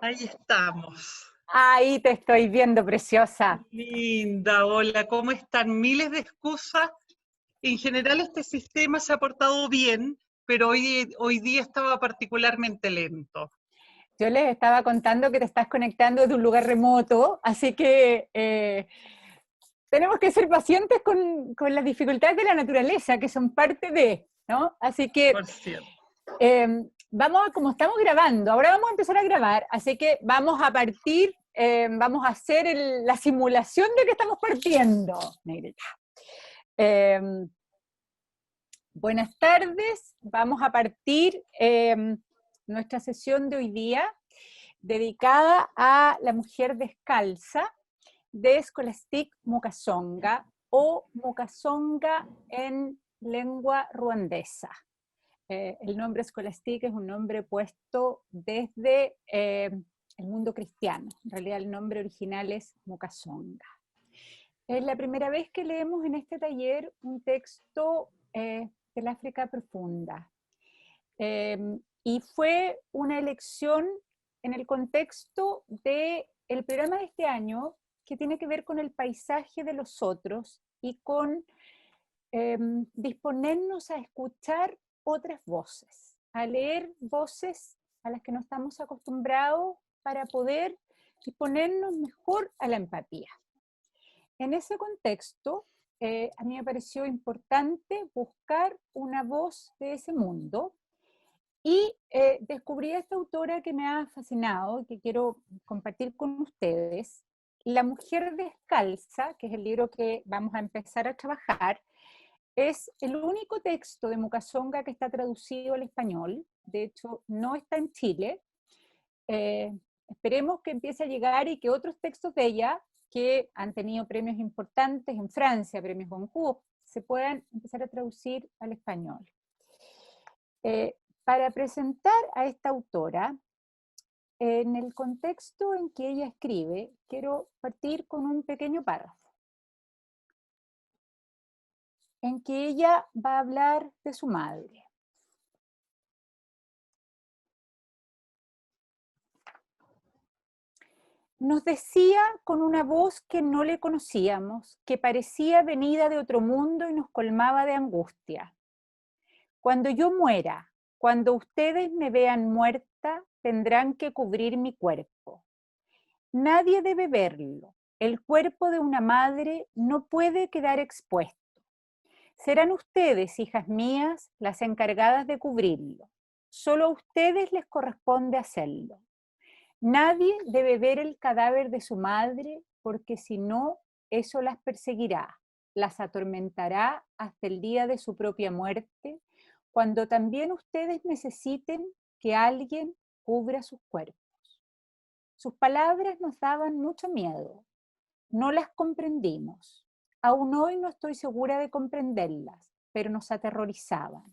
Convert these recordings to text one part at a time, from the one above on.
Ahí estamos. Ahí te estoy viendo, preciosa. Linda, hola, ¿cómo están? Miles de excusas. En general este sistema se ha portado bien, pero hoy día estaba particularmente lento. Yo les estaba contando que te estás conectando desde un lugar remoto, así que tenemos que ser pacientes con las dificultades de la naturaleza, que son parte de, ¿no? Así que Por cierto. como estamos grabando, ahora vamos a empezar a grabar, así que vamos a partir, vamos a hacer la simulación de que estamos partiendo, Negrita. Eh, Buenas tardes, vamos a partir nuestra sesión de hoy día dedicada a la mujer descalza de Scholastic Mukasonga o Mukasonga en lengua ruandesa. El nombre Scholastic es un nombre puesto desde el mundo cristiano. En realidad el nombre original es Mukasonga. Es la primera vez que leemos en este taller un texto del África profunda. Y fue una elección en el contexto del programa de este año que tiene que ver con el paisaje de los otros y con disponernos a escuchar otras voces, a leer voces a las que no estamos acostumbrados para poder disponernos mejor a la empatía. En ese contexto, a mí me pareció importante buscar una voz de ese mundo y descubrí a esta autora que me ha fascinado, que quiero compartir con ustedes, La mujer descalza, que es el libro que vamos a empezar a trabajar. Es el único texto de Mukasonga que está traducido al español, de hecho no está en Chile. Eh, Esperemos que empiece a llegar y que otros textos de ella, que han tenido premios importantes en Francia, premios Goncourt, se puedan empezar a traducir al español. Para presentar a esta autora, en el contexto en que ella escribe, quiero partir con un pequeño párrafo, en que ella va a hablar de su madre. Nos decía con una voz que no le conocíamos, que parecía venida de otro mundo y nos colmaba de angustia. Cuando yo muera, cuando ustedes me vean muerta, tendrán que cubrir mi cuerpo. Nadie debe verlo. El cuerpo de una madre no puede quedar expuesto. Serán ustedes, hijas mías, las encargadas de cubrirlo. Solo a ustedes les corresponde hacerlo. Nadie debe ver el cadáver de su madre, porque si no, eso las perseguirá, las atormentará hasta el día de su propia muerte, cuando también ustedes necesiten que alguien cubra sus cuerpos. Sus palabras nos daban mucho miedo. No las comprendimos. Aún hoy no estoy segura de comprenderlas, pero nos aterrorizaban.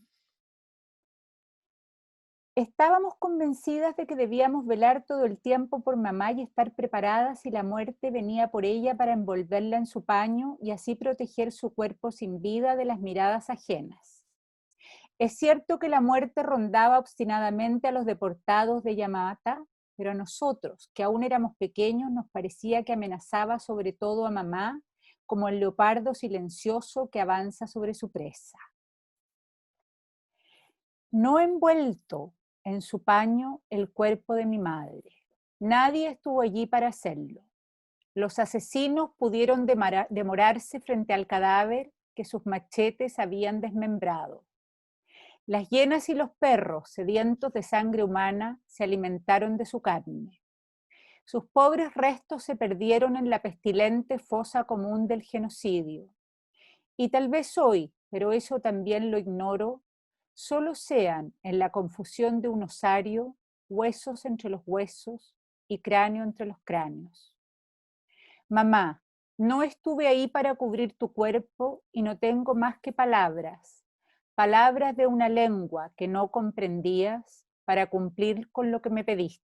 Estábamos convencidas de que debíamos velar todo el tiempo por mamá y estar preparadas si la muerte venía por ella para envolverla en su paño y así proteger su cuerpo sin vida de las miradas ajenas. Es cierto que la muerte rondaba obstinadamente a los deportados de Yamata, pero a nosotros, que aún éramos pequeños, nos parecía que amenazaba sobre todo a mamá, como el leopardo silencioso que avanza sobre su presa. No envuelto en su paño el cuerpo de mi madre. Nadie estuvo allí para hacerlo. Los asesinos pudieron demorarse frente al cadáver que sus machetes habían desmembrado. Las hienas y los perros, sedientos de sangre humana, se alimentaron de su carne. Sus pobres restos se perdieron en la pestilente fosa común del genocidio. Y tal vez hoy, pero eso también lo ignoro, solo sean en la confusión de un osario, huesos entre los huesos y cráneo entre los cráneos. Mamá, no estuve ahí para cubrir tu cuerpo y no tengo más que palabras, palabras de una lengua que no comprendías para cumplir con lo que me pediste.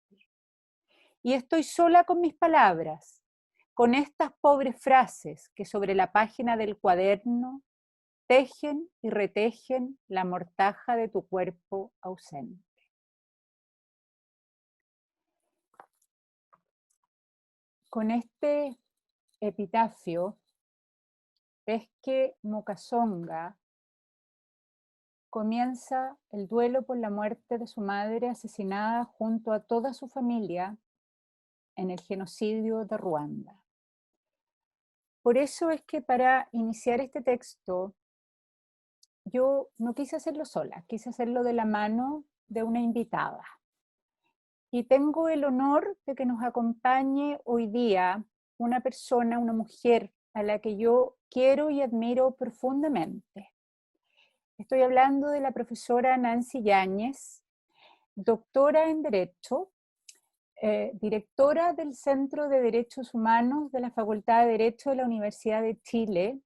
Y estoy sola con mis palabras, con estas pobres frases que sobre la página del cuaderno tejen y retejen la mortaja de tu cuerpo ausente. con este epitafio es que Mukasonga comienza el duelo por la muerte de su madre asesinada junto a toda su familia en el genocidio de Ruanda. Por eso es que para iniciar este texto, yo no quise hacerlo sola, quise hacerlo de la mano de una invitada. Y tengo el honor de que nos acompañe hoy día una persona, una mujer a la que yo quiero y admiro profundamente. Estoy hablando de la profesora Nancy Yáñez, doctora en Derecho, directora del Centro de Derechos Humanos de la Facultad de Derecho de la Universidad de Chile,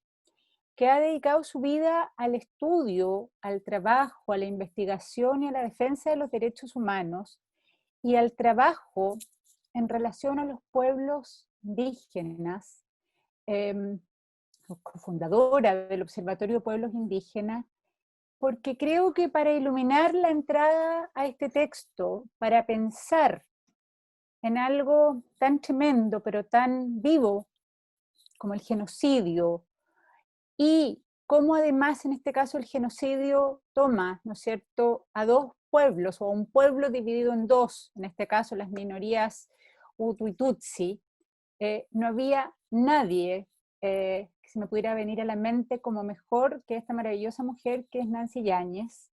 que ha dedicado su vida al estudio, al trabajo, a la investigación y a la defensa de los derechos humanos y al trabajo en relación a los pueblos indígenas, cofundadora del Observatorio de Pueblos Indígenas, porque creo que para iluminar la entrada a este texto, para pensar en algo tan tremendo, pero tan vivo como el genocidio, y cómo además en este caso el genocidio toma, ¿no es cierto?, a dos pueblos, o a un pueblo dividido en dos, en este caso las minorías Hutu y Tutsi, no había nadie que se me pudiera venir a la mente como mejor que esta maravillosa mujer que es Nancy Yáñez.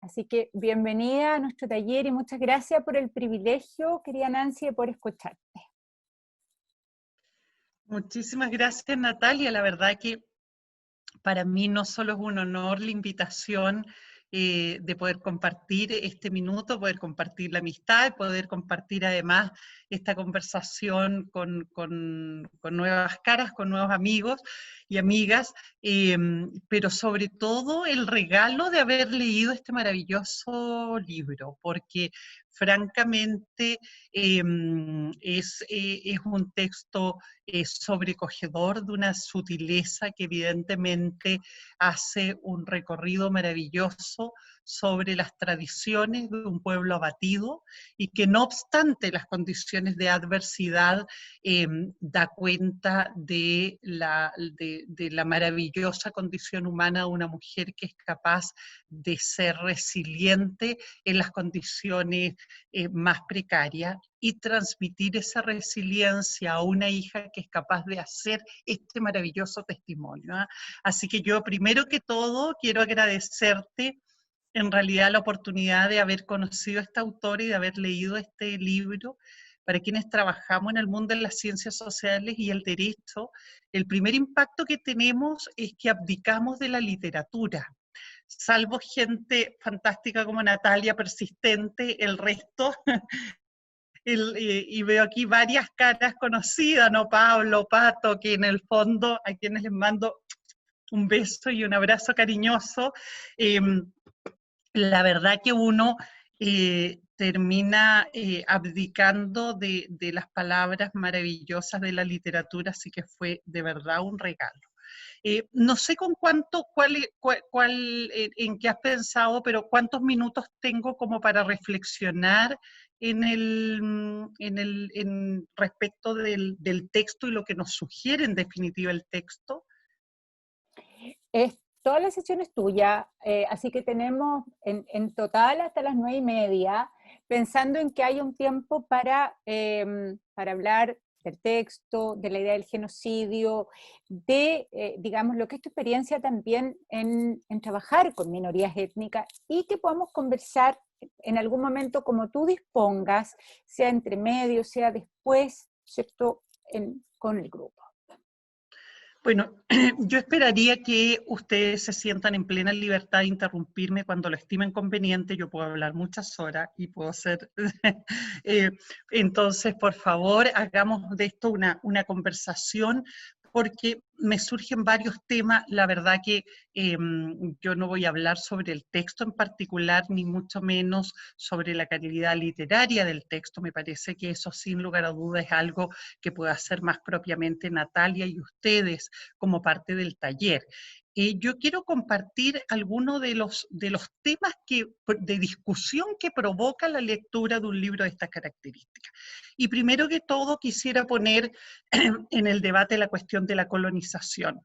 Así que bienvenida a nuestro taller y muchas gracias por el privilegio, querida Nancy, de poder escucharte. Muchísimas gracias, Natalia. La verdad que para mí no solo es un honor la invitación de poder compartir este minuto, poder compartir la amistad, poder compartir además esta conversación con nuevas caras, con nuevos amigos y amigas, pero sobre todo el regalo de haber leído este maravilloso libro, porque francamente es un texto sobrecogedor, de una sutileza que evidentemente hace un recorrido maravilloso sobre las tradiciones de un pueblo abatido y que no obstante las condiciones de adversidad da cuenta de la maravillosa condición humana de una mujer que es capaz de ser resiliente en las condiciones más precarias y transmitir esa resiliencia a una hija que es capaz de hacer este maravilloso testimonio, ¿eh? Así que yo primero que todo quiero agradecerte en realidad la oportunidad de haber conocido a esta autora y de haber leído este libro. Para quienes trabajamos en el mundo de las ciencias sociales y el derecho, el primer impacto que tenemos es que abdicamos de la literatura. Salvo gente fantástica como Natalia, persistente, el resto, y veo aquí varias caras conocidas, ¿no? Pablo, Pato, que en el fondo a quienes les mando un beso y un abrazo cariñoso. La verdad que uno termina abdicando de las palabras maravillosas de la literatura, así que fue de verdad un regalo. No sé con cuánto, en qué has pensado, pero cuántos minutos tengo como para reflexionar en respecto del texto y lo que nos sugiere en definitiva el texto. Toda la sesión es tuya, así que tenemos en total hasta las 9:30, pensando en que hay un tiempo para hablar del texto, de la idea del genocidio, de, digamos, lo que es tu experiencia también en trabajar con minorías étnicas y que podamos conversar en algún momento como tú dispongas, sea entre medio, sea después, ¿cierto?, con el grupo. Bueno, yo esperaría que ustedes se sientan en plena libertad de interrumpirme cuando lo estimen conveniente. Yo puedo hablar muchas horas y puedo ser... entonces, por favor, hagamos de esto una conversación, porque me surgen varios temas. La verdad que yo no voy a hablar sobre el texto en particular, ni mucho menos sobre la calidad literaria del texto. Me parece que eso, sin lugar a dudas, es algo que puede hacer más propiamente Natalia y ustedes como parte del taller. yo quiero compartir algunos de los temas de discusión que provoca la lectura de un libro de estas características. Y primero que todo quisiera poner en el debate la cuestión de la colonización.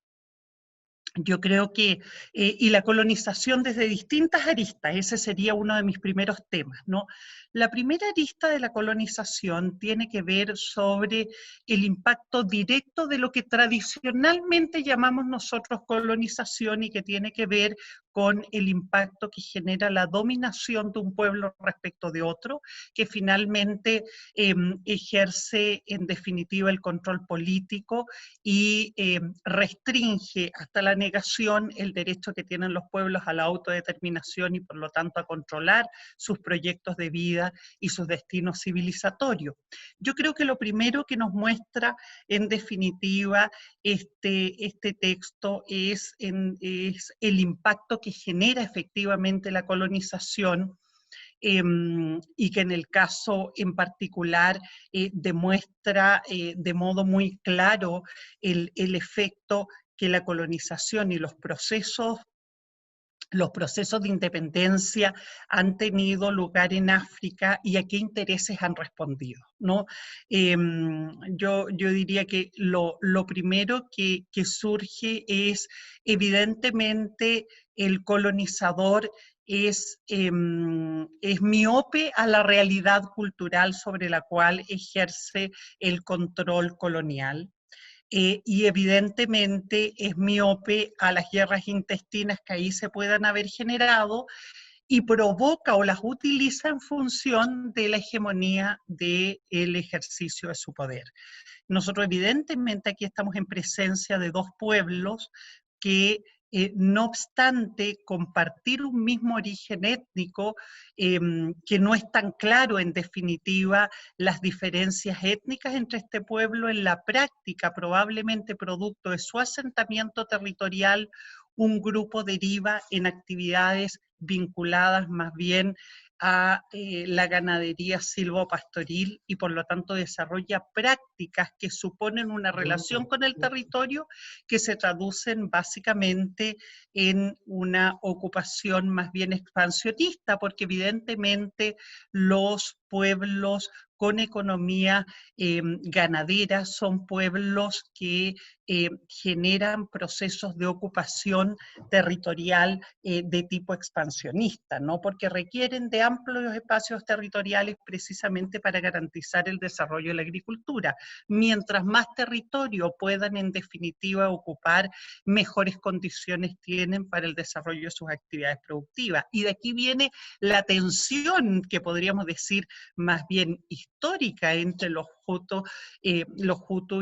Yo creo que, y la colonización desde distintas aristas, ese sería uno de mis primeros temas, ¿no? La primera arista de la colonización tiene que ver sobre el impacto directo de lo que tradicionalmente llamamos nosotros colonización y que tiene que ver con el impacto que genera la dominación de un pueblo respecto de otro, que finalmente ejerce en definitiva el control político y restringe hasta la negación el derecho que tienen los pueblos a la autodeterminación y por lo tanto a controlar sus proyectos de vida y sus destinos civilizatorios. Yo creo que lo primero que nos muestra en definitiva este texto es el impacto que genera efectivamente la colonización, y que en el caso en particular demuestra de modo muy claro el efecto que la colonización y los procesos de independencia han tenido lugar en África y a qué intereses han respondido, ¿no? Yo diría que lo primero que surge es evidentemente el colonizador es miope a la realidad cultural sobre la cual ejerce el control colonial. Y evidentemente es miope a las guerras intestinas que ahí se puedan haber generado y provoca o las utiliza en función de la hegemonía del ejercicio de su poder. Nosotros evidentemente aquí estamos en presencia de dos pueblos que no obstante compartir un mismo origen étnico, que no es tan claro en definitiva las diferencias étnicas entre este pueblo, en la práctica probablemente producto de su asentamiento territorial, un grupo deriva en actividades vinculadas más bien a la ganadería silvopastoril y por lo tanto desarrolla prácticas que suponen una relación con el territorio que se traducen básicamente en una ocupación más bien expansionista, porque evidentemente los pueblos con economía ganadera son pueblos que generan procesos de ocupación territorial de tipo expansionista, ¿no? Porque requieren de amplios espacios territoriales precisamente para garantizar el desarrollo de la agricultura. Mientras más territorio puedan en definitiva ocupar, mejores condiciones tienen para el desarrollo de sus actividades productivas. Y de aquí viene la tensión que podríamos decir más bien histórica entre los Hutu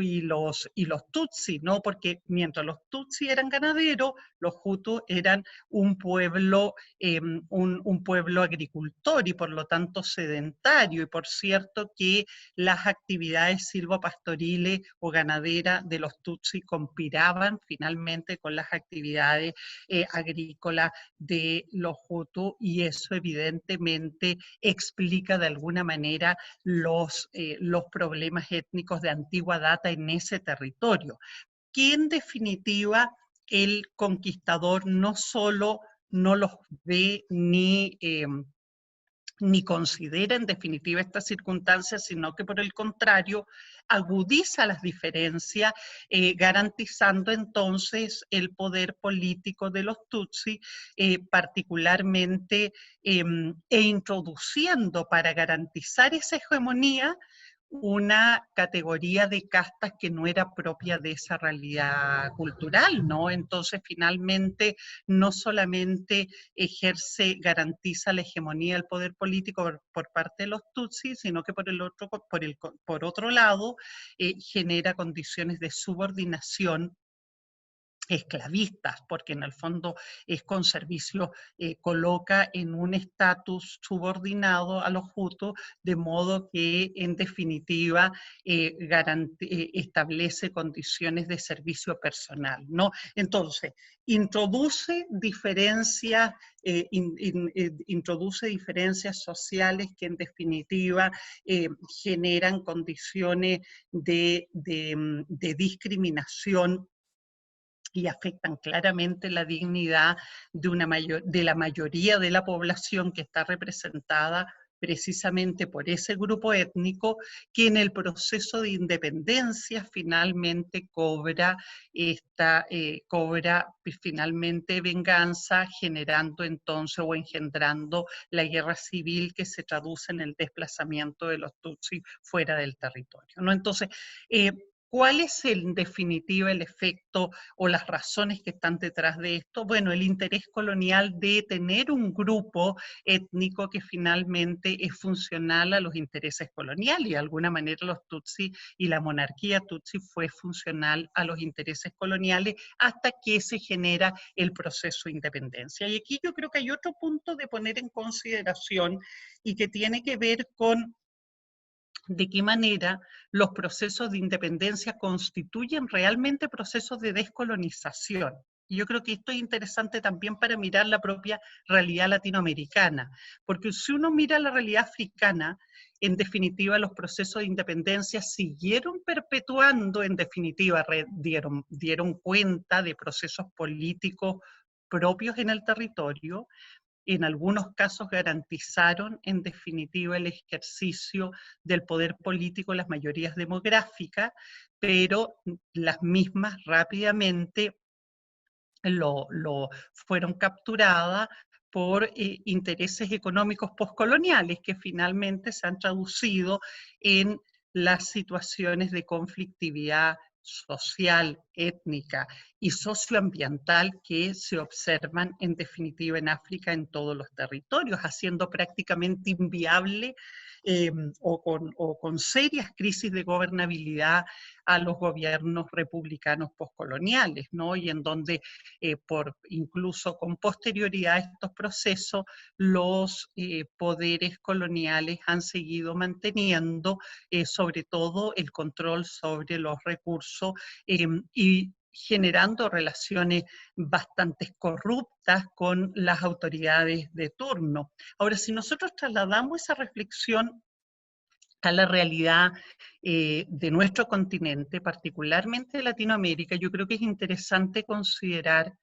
y los Tutsi, ¿no? Porque mientras los Tutsi eran ganaderos, los Hutu eran un pueblo agricultor y por lo tanto sedentario, y por cierto que las actividades silvopastoriles o ganaderas de los Tutsi conspiraban finalmente con las actividades agrícolas de los Hutu, y eso evidentemente explica de alguna manera los problemas étnicos de antigua data en ese territorio, que en definitiva el conquistador no solo no los ve ni considera en definitiva estas circunstancias, sino que por el contrario agudiza las diferencias, garantizando entonces el poder político de los Tutsi, particularmente, e introduciendo para garantizar esa hegemonía una categoría de castas que no era propia de esa realidad cultural, ¿no? Entonces, finalmente, no solamente garantiza la hegemonía del poder político por parte de los Tutsis, sino que por otro lado, genera condiciones de subordinación esclavistas, porque en el fondo es con servicio, coloca en un estatus subordinado a los Hutus, de modo que en definitiva establece condiciones de servicio personal, ¿no? Entonces, introduce diferencias, sociales que en definitiva generan condiciones de discriminación y afectan claramente la dignidad de la mayoría de la población que está representada precisamente por ese grupo étnico, que en el proceso de independencia finalmente cobra finalmente venganza, generando entonces o engendrando la guerra civil que se traduce en el desplazamiento de los tutsis fuera del territorio, ¿no? Entonces, ¿cuál es en definitiva el efecto o las razones que están detrás de esto? Bueno, el interés colonial de tener un grupo étnico que finalmente es funcional a los intereses coloniales, y de alguna manera los Tutsi y la monarquía Tutsi fue funcional a los intereses coloniales hasta que se genera el proceso de independencia. Y aquí yo creo que hay otro punto de poner en consideración y que tiene que ver con de qué manera los procesos de independencia constituyen realmente procesos de descolonización. Y yo creo que esto es interesante también para mirar la propia realidad latinoamericana, porque si uno mira la realidad africana, en definitiva los procesos de independencia siguieron perpetuando, en definitiva dieron cuenta de procesos políticos propios en el territorio, en algunos casos garantizaron en definitiva el ejercicio del poder político en las mayorías demográficas, pero las mismas rápidamente fueron capturadas por intereses económicos postcoloniales que finalmente se han traducido en las situaciones de conflictividad social, étnica y socioambiental que se observan en definitiva en África en todos los territorios, haciendo prácticamente inviable o con serias crisis de gobernabilidad a los gobiernos republicanos postcoloniales, ¿no? Y en donde incluso con posterioridad a estos procesos, los poderes coloniales han seguido manteniendo sobre todo el control sobre los recursos y generando relaciones bastante corruptas con las autoridades de turno. Ahora, si nosotros trasladamos esa reflexión a la realidad de nuestro continente, particularmente de Latinoamérica, yo creo que es interesante considerar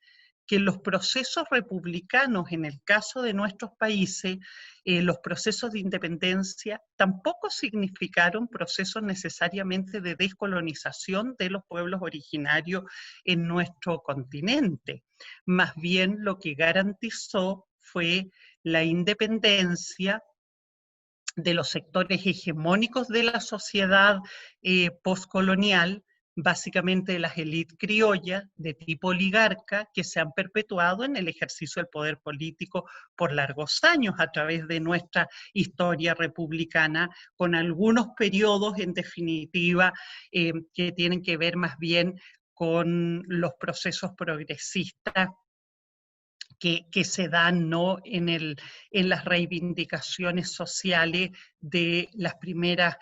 que los procesos republicanos, en el caso de nuestros países, los procesos de independencia tampoco significaron procesos necesariamente de descolonización de los pueblos originarios en nuestro continente. Más bien lo que garantizó fue la independencia de los sectores hegemónicos de la sociedad postcolonial, básicamente de las élites criollas de tipo oligarca que se han perpetuado en el ejercicio del poder político por largos años a través de nuestra historia republicana, con algunos periodos en definitiva que tienen que ver más bien con los procesos progresistas que se dan, ¿no?, en las reivindicaciones sociales de las primeras,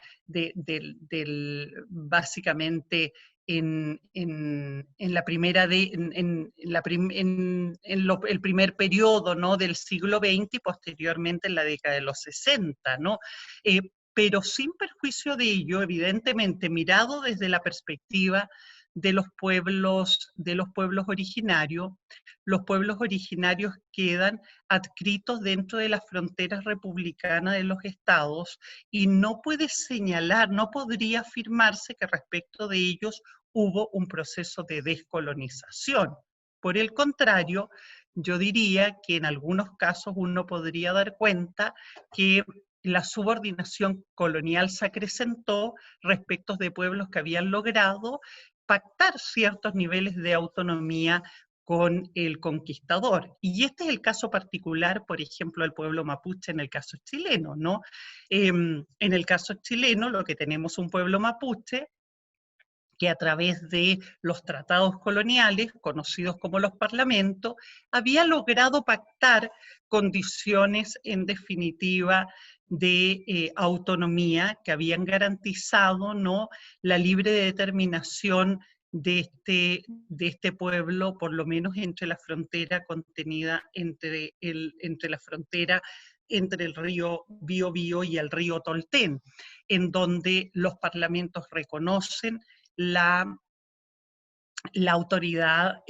básicamente la primera el primer periodo, ¿no?, del siglo XX y posteriormente en la década de los 60, ¿no? Pero sin perjuicio de ello, evidentemente, mirado desde la perspectiva de los pueblos originarios, los pueblos originarios quedan adscritos dentro de las fronteras republicanas de los estados y no puede señalar, no podría afirmarse que respecto de ellos hubo un proceso de descolonización. Por el contrario, yo diría que en algunos casos uno podría dar cuenta que la subordinación colonial se acrecentó respecto de pueblos que habían logrado pactar ciertos niveles de autonomía con el conquistador. Y este es el caso particular, por ejemplo, del pueblo mapuche en el caso chileno, ¿no? En el caso chileno, lo que tenemos un pueblo mapuche que a través de los tratados coloniales, conocidos como los parlamentos, había logrado pactar condiciones, en definitiva, de autonomía que habían garantizado, ¿no?, la libre determinación de este pueblo, por lo menos entre la frontera contenida entre la frontera entre el río Biobío y el río Tolten, en donde los parlamentos reconocen la la autoridad,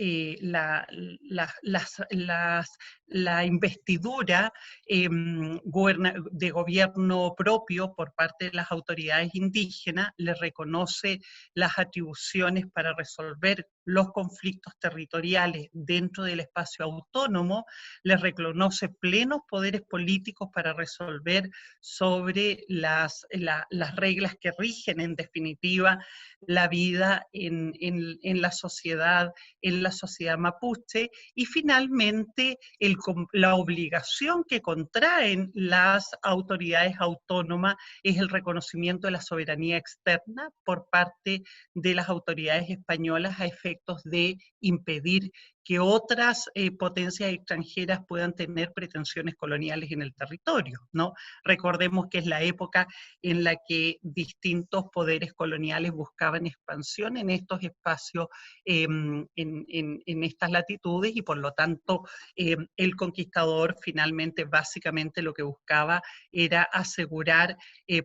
la investidura de gobierno propio por parte de las autoridades indígenas le reconoce las atribuciones para resolver los conflictos territoriales dentro del espacio autónomo, les reconoce plenos poderes políticos para resolver sobre las reglas que rigen, en definitiva, la vida en la sociedad mapuche, y finalmente la obligación que contraen las autoridades autónomas es el reconocimiento de la soberanía externa por parte de las autoridades españolas a efectos de impedir que otras potencias extranjeras puedan tener pretensiones coloniales en el territorio, ¿no? Recordemos que es la época en la que distintos poderes coloniales buscaban expansión en estos espacios, en estas latitudes, y por lo tanto el conquistador finalmente básicamente lo que buscaba era asegurar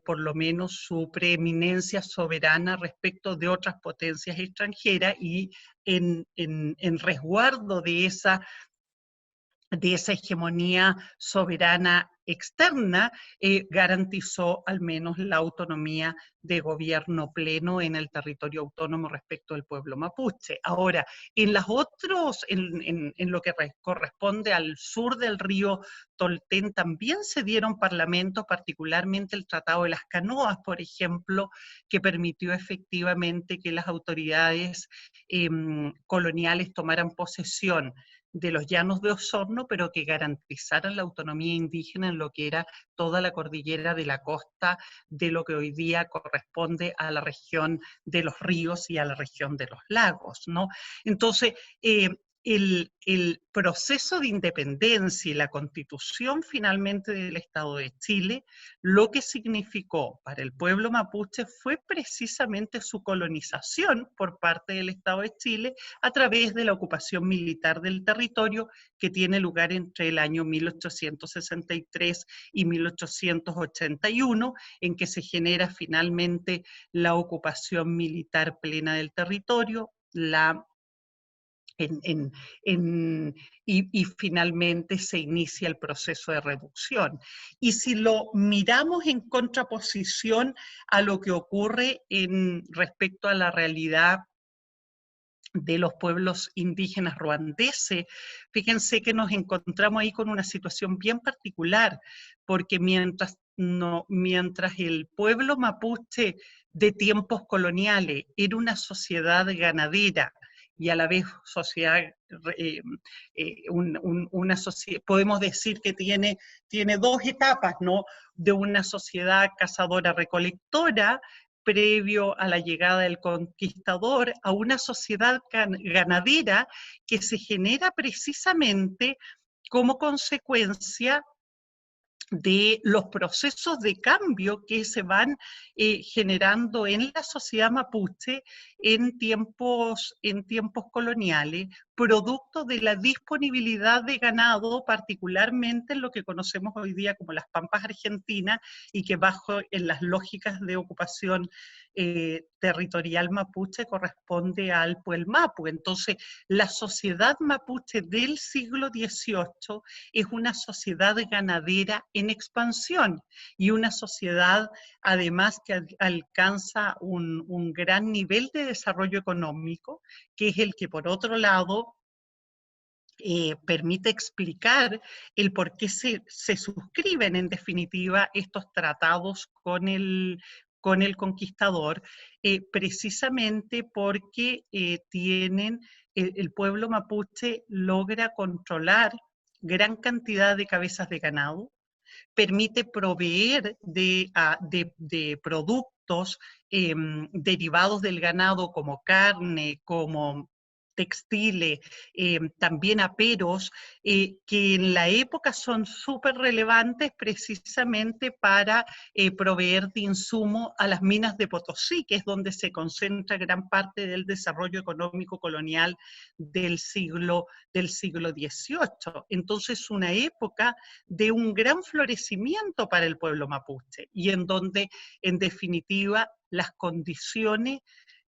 por lo menos su preeminencia soberana respecto de otras potencias extranjeras, y en resguardo de esa hegemonía soberana externa, garantizó al menos la autonomía de gobierno pleno en el territorio autónomo respecto del pueblo mapuche. Ahora, en lo que corresponde al sur del río Tolten, también se dieron parlamentos, particularmente el Tratado de las Canoas, por ejemplo, que permitió efectivamente que las autoridades coloniales tomaran posesión de los llanos de Osorno, pero que garantizaran la autonomía indígena en lo que era toda la cordillera de la costa de lo que hoy día corresponde a la región de los ríos y a la región de los lagos, ¿no? Entonces, el proceso de independencia y la constitución finalmente del Estado de Chile, lo que significó para el pueblo mapuche fue precisamente su colonización por parte del Estado de Chile a través de la ocupación militar del territorio, que tiene lugar entre el año 1863 y 1881, en que se genera finalmente la ocupación militar plena del territorio, y finalmente se inicia el proceso de reducción. Y si lo miramos en contraposición a lo que ocurre respecto a la realidad de los pueblos indígenas ruandeses, fíjense que nos encontramos ahí con una situación bien particular, porque mientras el pueblo mapuche de tiempos coloniales era una sociedad ganadera y a la vez sociedad, podemos decir que tiene dos etapas, ¿no? De una sociedad cazadora-recolectora, previo a la llegada del conquistador, a una sociedad ganadera que se genera precisamente como consecuencia de los procesos de cambio que se van generando en la sociedad mapuche en tiempos coloniales, producto de la disponibilidad de ganado, particularmente en lo que conocemos hoy día como las pampas argentinas, y que bajo en las lógicas de ocupación territorial mapuche corresponde al Puelmapu. Entonces, la sociedad mapuche del siglo XVIII es una sociedad ganadera en expansión, y una sociedad además que alcanza un gran nivel de desarrollo económico, que es el que por otro lado permite explicar el por qué se suscriben en definitiva estos tratados con el conquistador, precisamente porque el pueblo mapuche logra controlar gran cantidad de cabezas de ganado, permite proveer de productos derivados del ganado como carne, como textiles, también aperos, que en la época son súper relevantes precisamente para proveer de insumo a las minas de Potosí, que es donde se concentra gran parte del desarrollo económico colonial del siglo XVIII. Entonces, una época de un gran florecimiento para el pueblo mapuche, y en donde, en definitiva, las condiciones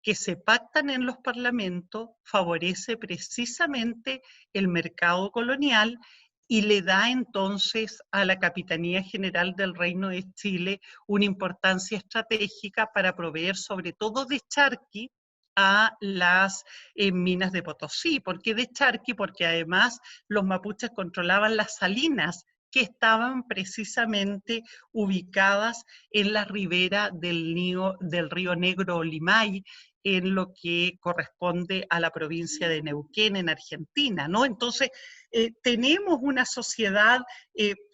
que se pactan en los parlamentos favorece precisamente el mercado colonial y le da entonces a la Capitanía General del Reino de Chile una importancia estratégica para proveer sobre todo de charqui a las minas de Potosí. ¿Por qué de charqui? Porque además los mapuches controlaban las salinas que estaban precisamente ubicadas en la ribera del río Negro Limay, en lo que corresponde a la provincia de Neuquén, en Argentina, ¿no? Entonces, tenemos una sociedad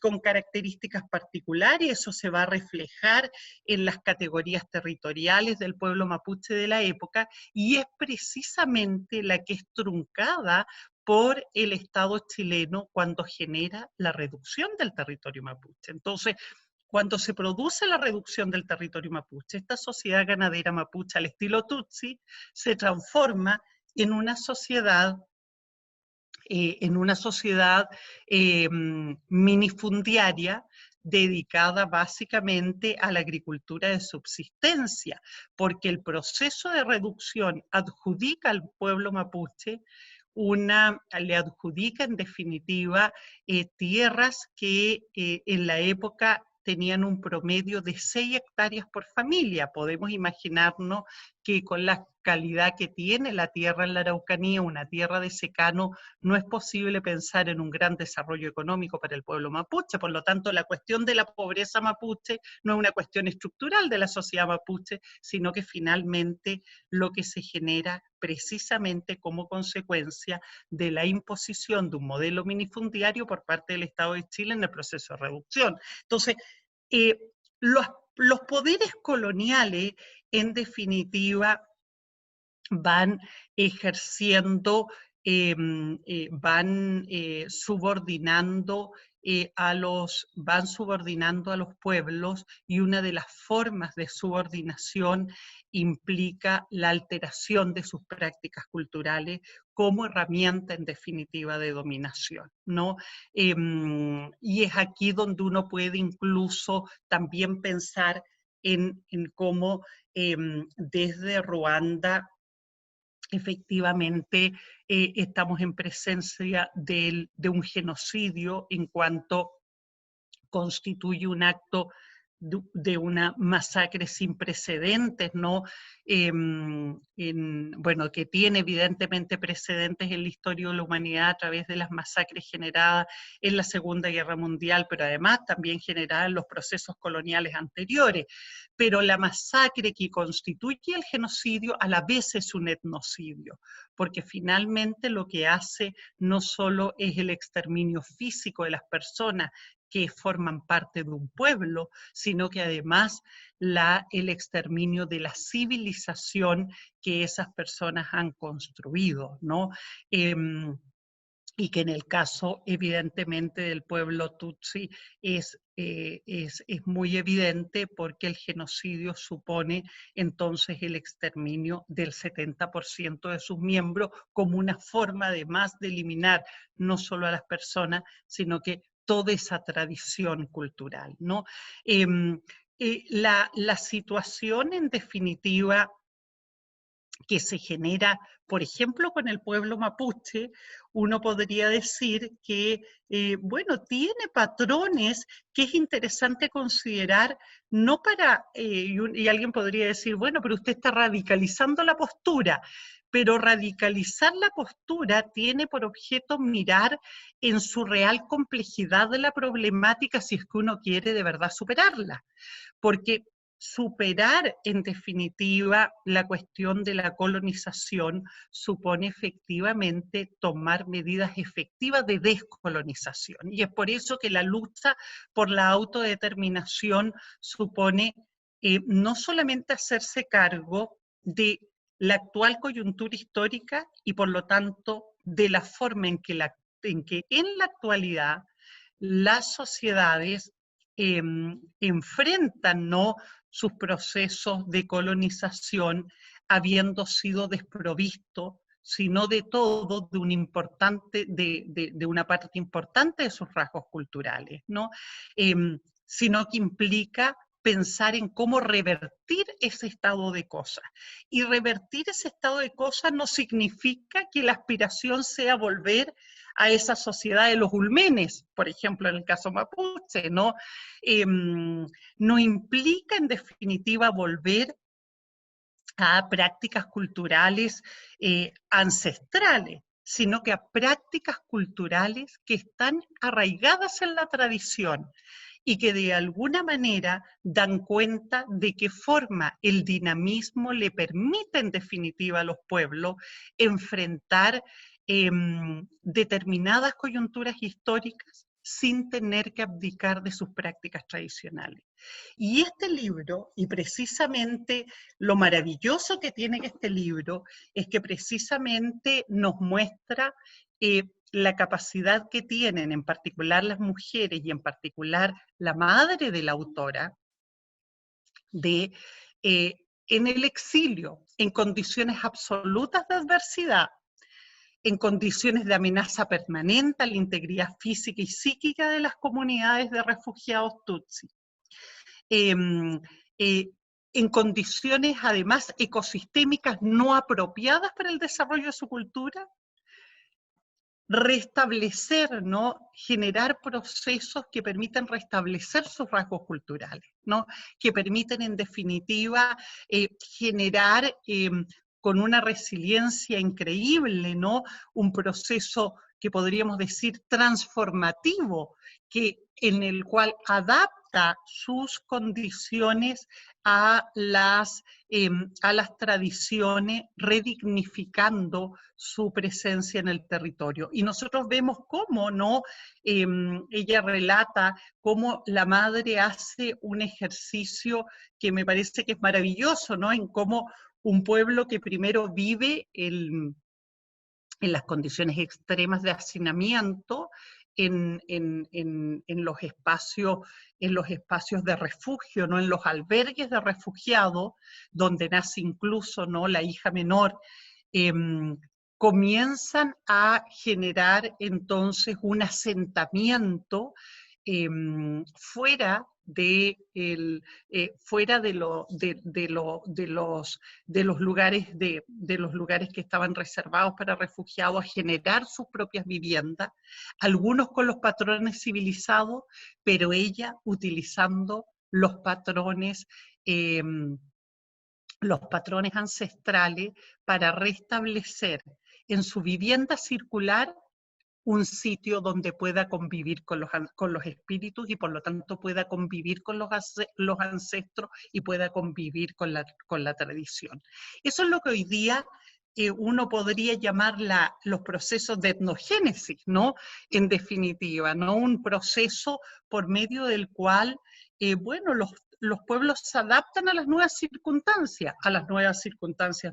con características particulares, eso se va a reflejar en las categorías territoriales del pueblo mapuche de la época, y es precisamente la que es truncada por el Estado chileno cuando genera la reducción del territorio mapuche. Entonces, cuando se produce la reducción del territorio mapuche, esta sociedad ganadera mapuche al estilo Tutsi se transforma en una sociedad minifundiaria dedicada básicamente a la agricultura de subsistencia, porque el proceso de reducción adjudica al pueblo mapuche le adjudica en definitiva tierras que en la época tenían un promedio de 6 hectáreas por familia. Podemos imaginarnos que con la calidad que tiene la tierra en la Araucanía, una tierra de secano, no es posible pensar en un gran desarrollo económico para el pueblo mapuche. Por lo tanto, la cuestión de la pobreza mapuche no es una cuestión estructural de la sociedad mapuche, sino que finalmente lo que se genera precisamente como consecuencia de la imposición de un modelo minifundiario por parte del Estado de Chile en el proceso de reducción. Entonces, eh, los poderes coloniales, en definitiva, van ejerciendo, van subordinando a los pueblos, y una de las formas de subordinación implica la alteración de sus prácticas culturales como herramienta en definitiva de dominación, ¿no? Y es aquí donde uno puede incluso también pensar en cómo desde Ruanda efectivamente estamos en presencia de un genocidio en cuanto constituye un acto de una masacre sin precedentes, ¿no? Bueno, que tiene evidentemente precedentes en la historia de la humanidad a través de las masacres generadas en la Segunda Guerra Mundial, pero además también generadas en los procesos coloniales anteriores. Pero la masacre que constituye el genocidio a la vez es un etnocidio, porque finalmente lo que hace no solo es el exterminio físico de las personas que forman parte de un pueblo, sino que además el exterminio de la civilización que esas personas han construido, ¿no? Y que en el caso, evidentemente, del pueblo Tutsi es muy evidente, porque el genocidio supone entonces el exterminio del 70% de sus miembros, como una forma además de eliminar no solo a las personas, sino que toda esa tradición cultural, ¿no? La situación, en definitiva, que se genera, por ejemplo, con el pueblo mapuche, uno podría decir que, bueno, tiene patrones que es interesante considerar, no para, y alguien podría decir, bueno, pero usted está radicalizando la postura, pero radicalizar la postura tiene por objeto mirar en su real complejidad de la problemática si es que uno quiere de verdad superarla, porque superar, en definitiva, la cuestión de la colonización supone efectivamente tomar medidas efectivas de descolonización. Y es por eso que la lucha por la autodeterminación supone no solamente hacerse cargo de la actual coyuntura histórica y por lo tanto de la forma en que en la actualidad las sociedades enfrentan, ¿no?, sus procesos de colonización, habiendo sido desprovisto, sino de todo, de una parte importante de sus rasgos culturales, ¿no? Sino que implica pensar en cómo revertir ese estado de cosas. Y revertir ese estado de cosas no significa que la aspiración sea volver a esa sociedad de los ulmenes, por ejemplo, en el caso mapuche, ¿no? No implica en definitiva volver a prácticas culturales ancestrales, sino que a prácticas culturales que están arraigadas en la tradición y que de alguna manera dan cuenta de qué forma el dinamismo le permite en definitiva a los pueblos enfrentar determinadas coyunturas históricas sin tener que abdicar de sus prácticas tradicionales. Y este libro, y precisamente lo maravilloso que tiene este libro, es que precisamente nos muestra la capacidad que tienen, en particular las mujeres y en particular la madre de la autora, de en el exilio, en condiciones absolutas de adversidad, en condiciones de amenaza permanente a la integridad física y psíquica de las comunidades de refugiados tutsi. En condiciones además ecosistémicas no apropiadas para el desarrollo de su cultura, restablecer, ¿no? Generar procesos que permitan restablecer sus rasgos culturales, ¿no? Que permiten en definitiva generar con una resiliencia increíble, ¿no? Un proceso que podríamos decir transformativo, en el cual adapta sus condiciones a las tradiciones, redignificando su presencia en el territorio. Y nosotros vemos cómo, ¿no? Ella relata cómo la madre hace un ejercicio que me parece que es maravilloso, ¿no? En cómo un pueblo que primero vive en las condiciones extremas de hacinamiento, en los espacios de refugio, ¿no? En los albergues de refugiados, donde nace incluso, ¿no? La hija menor, comienzan a generar entonces un asentamiento fuera de los lugares que estaban reservados para refugiados, a generar sus propias viviendas, algunos con los patrones civilizados, pero ella utilizando los patrones ancestrales para restablecer en su vivienda circular un sitio donde pueda convivir con los espíritus y por lo tanto pueda convivir con los ancestros y pueda convivir con la tradición. Eso es lo que hoy día uno podría llamar los procesos de etnogénesis, ¿no? En definitiva, ¿no? Un proceso por medio del cual, bueno, los pueblos se adaptan a las nuevas circunstancias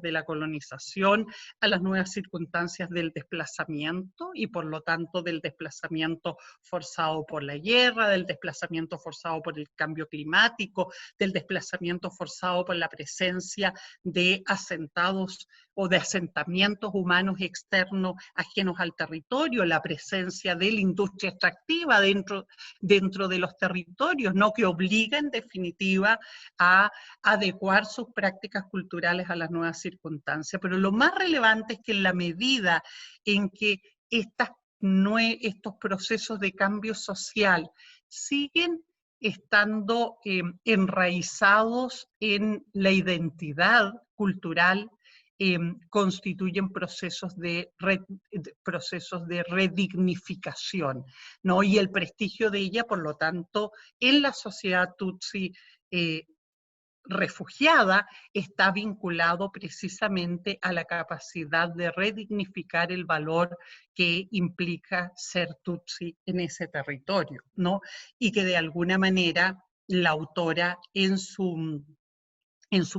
de la colonización, a las nuevas circunstancias del desplazamiento y por lo tanto del desplazamiento forzado por la guerra, del desplazamiento forzado por el cambio climático, del desplazamiento forzado por la presencia de asentados o de asentamientos humanos externos ajenos al territorio, la presencia de la industria extractiva dentro de los territorios, ¿no? Que obliga en definitiva a adecuar sus prácticas culturales a las nuevas circunstancias. Pero lo más relevante es que en la medida en que estos procesos de cambio social siguen estando enraizados en la identidad cultural, constituyen procesos de redignificación, ¿no? Y el prestigio de ella, por lo tanto, en la sociedad tutsi refugiada, está vinculado precisamente a la capacidad de redignificar el valor que implica ser tutsi en ese territorio, ¿no? Y que de alguna manera la autora en su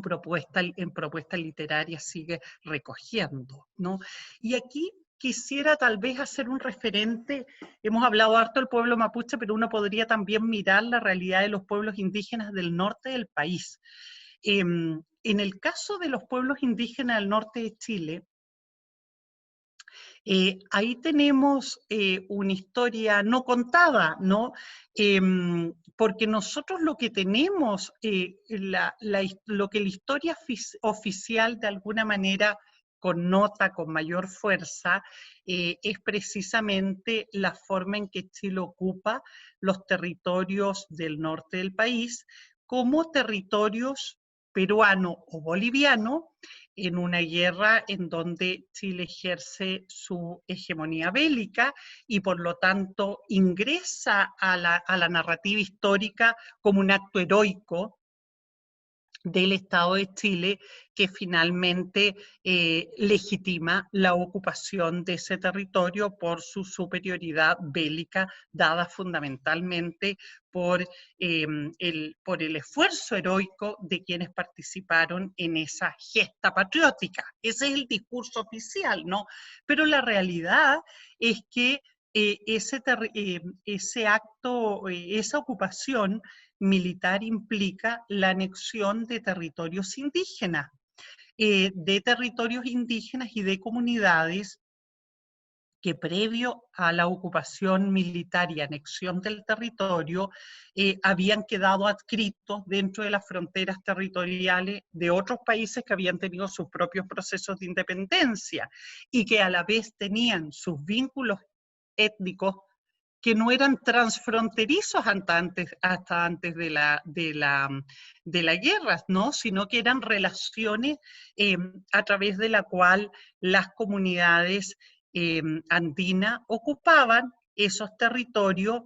propuesta literaria sigue recogiendo, ¿no? Y aquí quisiera tal vez hacer un referente, hemos hablado harto del pueblo mapuche, pero uno podría también mirar la realidad de los pueblos indígenas del norte del país. En el caso de los pueblos indígenas del norte de Chile, ahí tenemos una historia no contada, ¿no? porque nosotros lo que tenemos, lo que la historia oficial de alguna manera connota con mayor fuerza, es precisamente la forma en que Chile ocupa los territorios del norte del país como territorios peruano o boliviano, en una guerra en donde Chile ejerce su hegemonía bélica y por lo tanto ingresa a la narrativa histórica como un acto heroico del Estado de Chile, que finalmente legitima la ocupación de ese territorio por su superioridad bélica, dada fundamentalmente por el esfuerzo heroico de quienes participaron en esa gesta patriótica. Ese es el discurso oficial, ¿no? Pero la realidad es que ese acto, esa ocupación militar implica la anexión de territorios indígenas y de comunidades que previo a la ocupación militar y anexión del territorio habían quedado adscritos dentro de las fronteras territoriales de otros países que habían tenido sus propios procesos de independencia y que a la vez tenían sus vínculos étnicos que no eran transfronterizos hasta antes de la guerra, ¿no? Sino que eran relaciones a través de la cual las comunidades andinas ocupaban esos territorios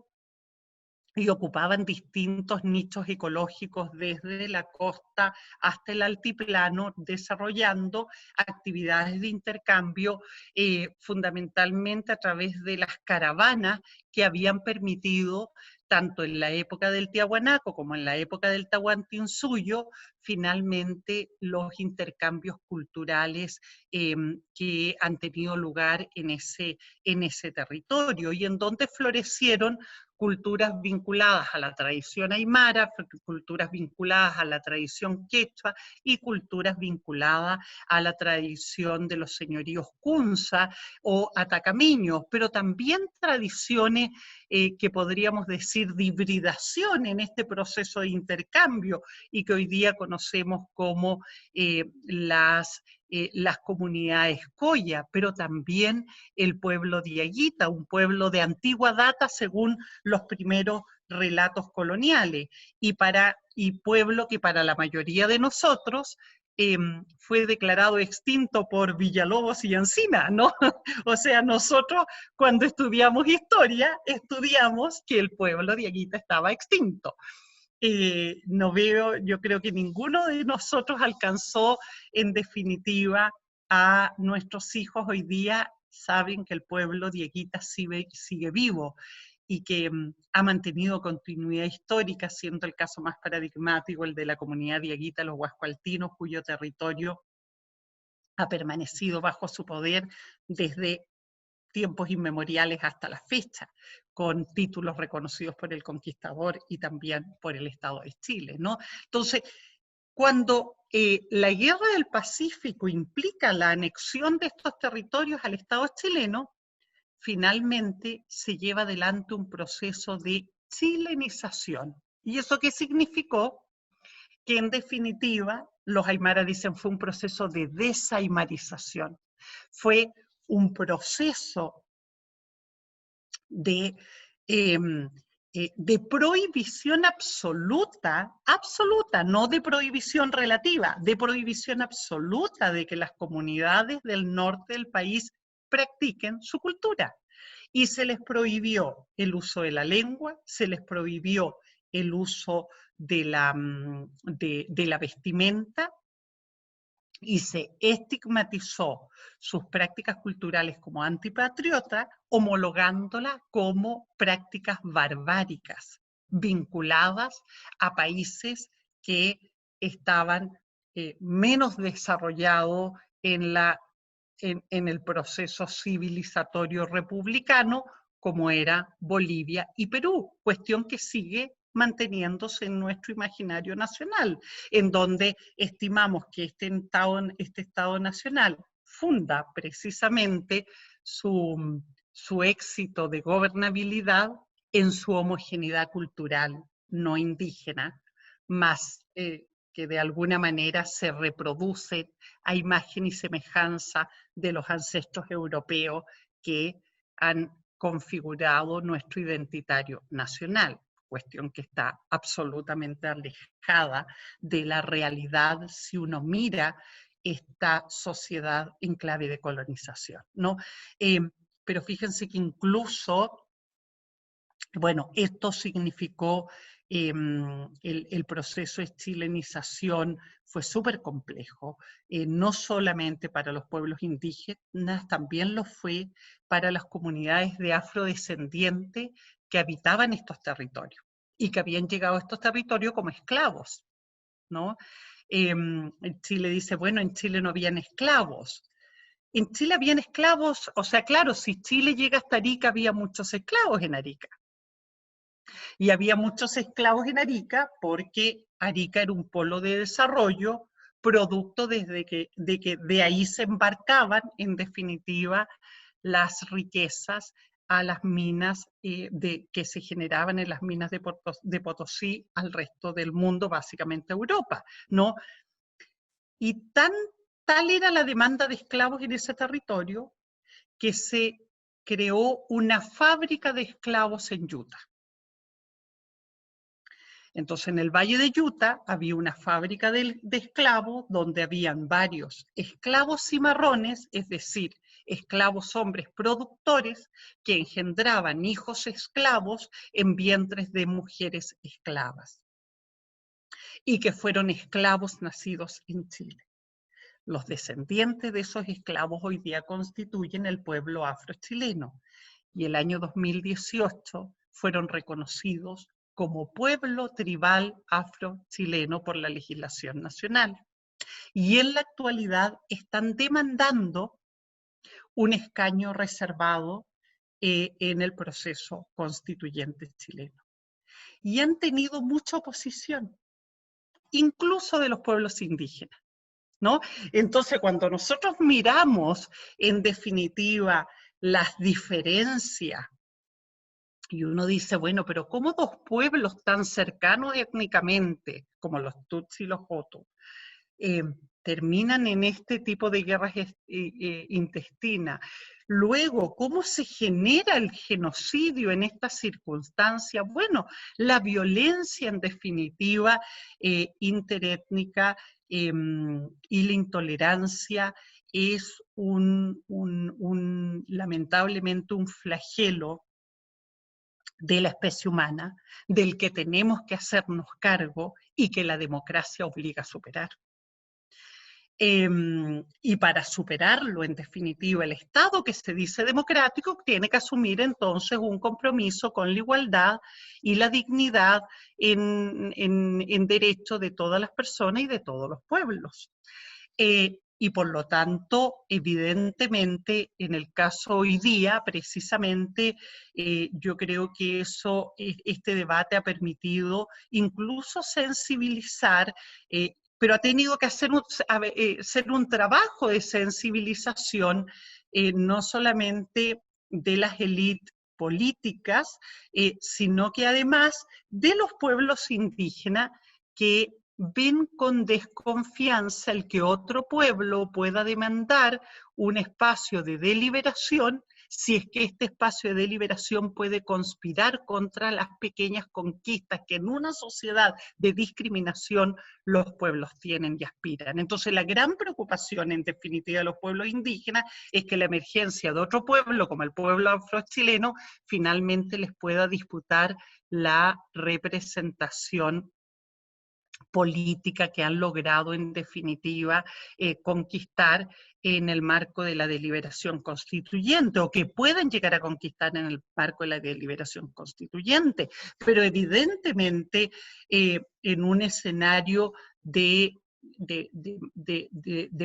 y ocupaban distintos nichos ecológicos desde la costa hasta el altiplano, desarrollando actividades de intercambio fundamentalmente a través de las caravanas que habían permitido, tanto en la época del Tiahuanaco como en la época del Tahuantinsuyo, finalmente los intercambios culturales que han tenido lugar en ese territorio y en donde florecieron culturas vinculadas a la tradición aymara, culturas vinculadas a la tradición quechua y culturas vinculadas a la tradición de los señoríos Kunza o atacameños, pero también tradiciones que podríamos decir de hibridación en este proceso de intercambio y que hoy día conocemos como las comunidades Coya, pero también el pueblo diaguita, un pueblo de antigua data según los primeros relatos coloniales, y pueblo que para la mayoría de nosotros fue declarado extinto por Villalobos y Encina, ¿no? O sea, nosotros cuando estudiamos historia, estudiamos que el pueblo diaguita estaba extinto. No veo, yo creo que ninguno de nosotros alcanzó en definitiva a nuestros hijos hoy día saben que el pueblo dieguita sigue vivo y que ha mantenido continuidad histórica, siendo el caso más paradigmático el de la comunidad dieguita, los huascualtinos, cuyo territorio ha permanecido bajo su poder desde tiempos inmemoriales hasta la fecha, con títulos reconocidos por el conquistador y también por el Estado de Chile, ¿no? Entonces, cuando la Guerra del Pacífico implica la anexión de estos territorios al Estado chileno, finalmente se lleva adelante un proceso de chilenización. ¿Y eso qué significó? Que en definitiva, los aymaras dicen, fue un proceso de desaymarización. Fue un proceso de prohibición absoluta, no de prohibición relativa, de prohibición absoluta de que las comunidades del norte del país practiquen su cultura. Y se les prohibió el uso de la lengua, se les prohibió el uso de la vestimenta, y se estigmatizó sus prácticas culturales como antipatriotas, homologándolas como prácticas barbáricas, vinculadas a países que estaban menos desarrollados en el proceso civilizatorio republicano, como era Bolivia y Perú, cuestión que sigue manteniéndose en nuestro imaginario nacional, en donde estimamos que este Estado nacional funda precisamente su éxito de gobernabilidad en su homogeneidad cultural no indígenas, más que de alguna manera se reproducen a imagen y semejanza de los ancestros europeos que han configurado nuestro identitario nacional, cuestión que está absolutamente alejada de la realidad si uno mira esta sociedad en clave de colonización, ¿no? Pero fíjense que incluso, bueno, esto significó, el proceso de chilenización fue súper complejo, no solamente para los pueblos indígenas, también lo fue para las comunidades de afrodescendientes que habitaban estos territorios y que habían llegado a estos territorios como esclavos, ¿no? Chile dice, bueno, en Chile no habían esclavos. En Chile habían esclavos, o sea, claro, si Chile llega hasta Arica, había muchos esclavos en Arica. Y había muchos esclavos en Arica porque Arica era un polo de desarrollo, producto de que de ahí se embarcaban, en definitiva, las riquezas a las minas que se generaban en las minas de Potosí al resto del mundo, básicamente Europa, ¿no? Y tal era la demanda de esclavos en ese territorio que se creó una fábrica de esclavos en Utah. Entonces, en el Valle de Utah había una fábrica de esclavos donde habían varios esclavos cimarrones, es decir, esclavos hombres productores que engendraban hijos esclavos en vientres de mujeres esclavas y que fueron esclavos nacidos en Chile. Los descendientes de esos esclavos hoy día constituyen el pueblo afrochileno y el año 2018 fueron reconocidos como pueblo tribal afrochileno por la legislación nacional. Y en la actualidad están demandando un escaño reservado en el proceso constituyente chileno. Y han tenido mucha oposición, incluso de los pueblos indígenas, ¿no? Entonces, cuando nosotros miramos, en definitiva, las diferencias, y uno dice, bueno, pero ¿cómo dos pueblos tan cercanos étnicamente, como los Tutsi y los Hutu, terminan en este tipo de guerras intestinas? Luego, ¿cómo se genera el genocidio en estas circunstancias? Bueno, la violencia, en definitiva, interétnica, y la intolerancia es lamentablemente un flagelo de la especie humana, del que tenemos que hacernos cargo y que la democracia obliga a superar. Y para superarlo, en definitiva, el Estado que se dice democrático tiene que asumir entonces un compromiso con la igualdad y la dignidad en derecho de todas las personas y de todos los pueblos. Y por lo tanto, evidentemente, en el caso hoy día, precisamente, yo creo que este debate ha permitido incluso sensibilizar, pero ha tenido que ser un trabajo de sensibilización, no solamente de las élites políticas, sino que además de los pueblos indígenas que ven con desconfianza el que otro pueblo pueda demandar un espacio de deliberación si es que este espacio de deliberación puede conspirar contra las pequeñas conquistas que en una sociedad de discriminación los pueblos tienen y aspiran. Entonces, la gran preocupación, en definitiva, de los pueblos indígenas es que la emergencia de otro pueblo, como el pueblo afrochileno, finalmente les pueda disputar la representación política que han logrado en definitiva conquistar en el marco de la deliberación constituyente o que puedan llegar a conquistar en el marco de la deliberación constituyente, pero evidentemente en un escenario de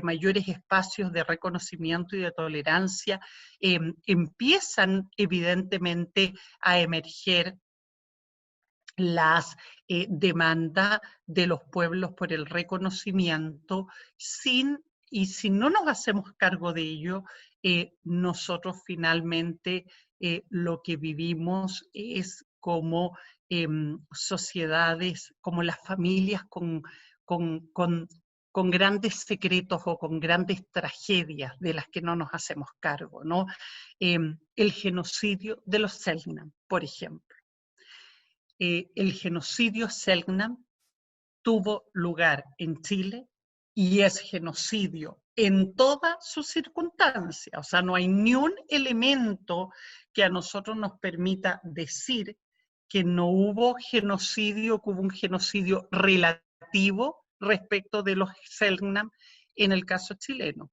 mayores espacios de reconocimiento y de tolerancia, empiezan evidentemente a emerger las demandas de los pueblos por el reconocimiento y si no nos hacemos cargo de ello, nosotros finalmente lo que vivimos es como sociedades, como las familias con grandes secretos o con grandes tragedias de las que no nos hacemos cargo, ¿no? El genocidio de los Selknam, por ejemplo. El genocidio Selknam tuvo lugar en Chile y es genocidio en todas sus circunstancias. O sea, no hay ni un elemento que a nosotros nos permita decir que no hubo genocidio, que hubo un genocidio relativo respecto de los Selknam en el caso chileno.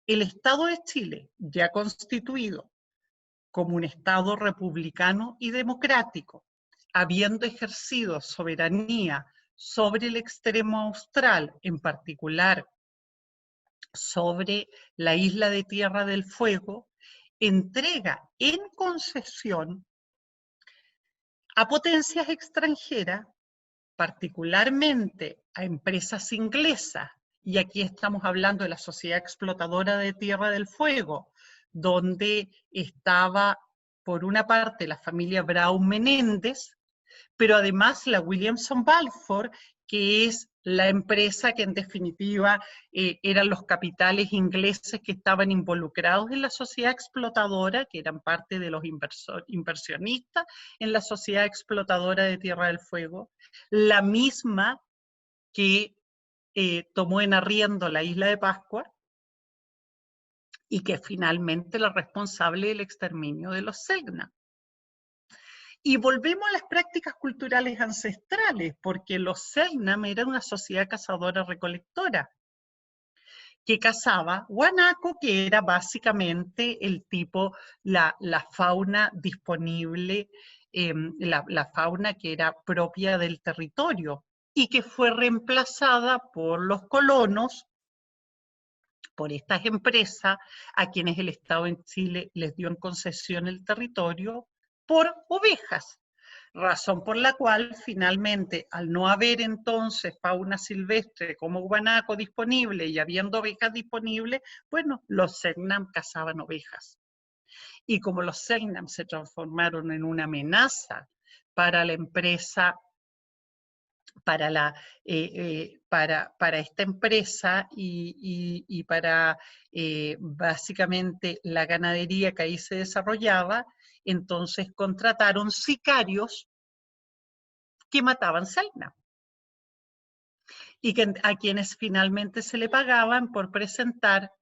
El Estado de Chile, ya constituido como un Estado republicano y democrático, habiendo ejercido soberanía sobre el extremo austral, en particular sobre la isla de Tierra del Fuego, entrega en concesión a potencias extranjeras, particularmente a empresas inglesas, y aquí estamos hablando de la sociedad explotadora de Tierra del Fuego, donde estaba por una parte la familia Brown Menéndez, pero además la Williamson Balfour, que es la empresa que en definitiva eran los capitales ingleses que estaban involucrados en la sociedad explotadora, que eran parte de los inversionistas en la sociedad explotadora de Tierra del Fuego, la misma que tomó en arriendo la isla de Pascua y que finalmente la responsable del exterminio de los Selknam. Y volvemos a las prácticas culturales ancestrales, porque los Selknam eran una sociedad cazadora-recolectora, que cazaba guanaco, que era básicamente el tipo, la fauna disponible, la fauna que era propia del territorio, y que fue reemplazada por los colonos, por estas empresas, a quienes el Estado en Chile les dio en concesión el territorio, por ovejas, razón por la cual finalmente, al no haber entonces fauna silvestre como guanaco disponible y habiendo ovejas disponibles, bueno, los Selknam cazaban ovejas. Y como los Selknam se transformaron en una amenaza para la empresa, para esta empresa y para básicamente la ganadería que ahí se desarrollaba, entonces contrataron sicarios que mataban Selknam y a quienes finalmente se le pagaban por presentar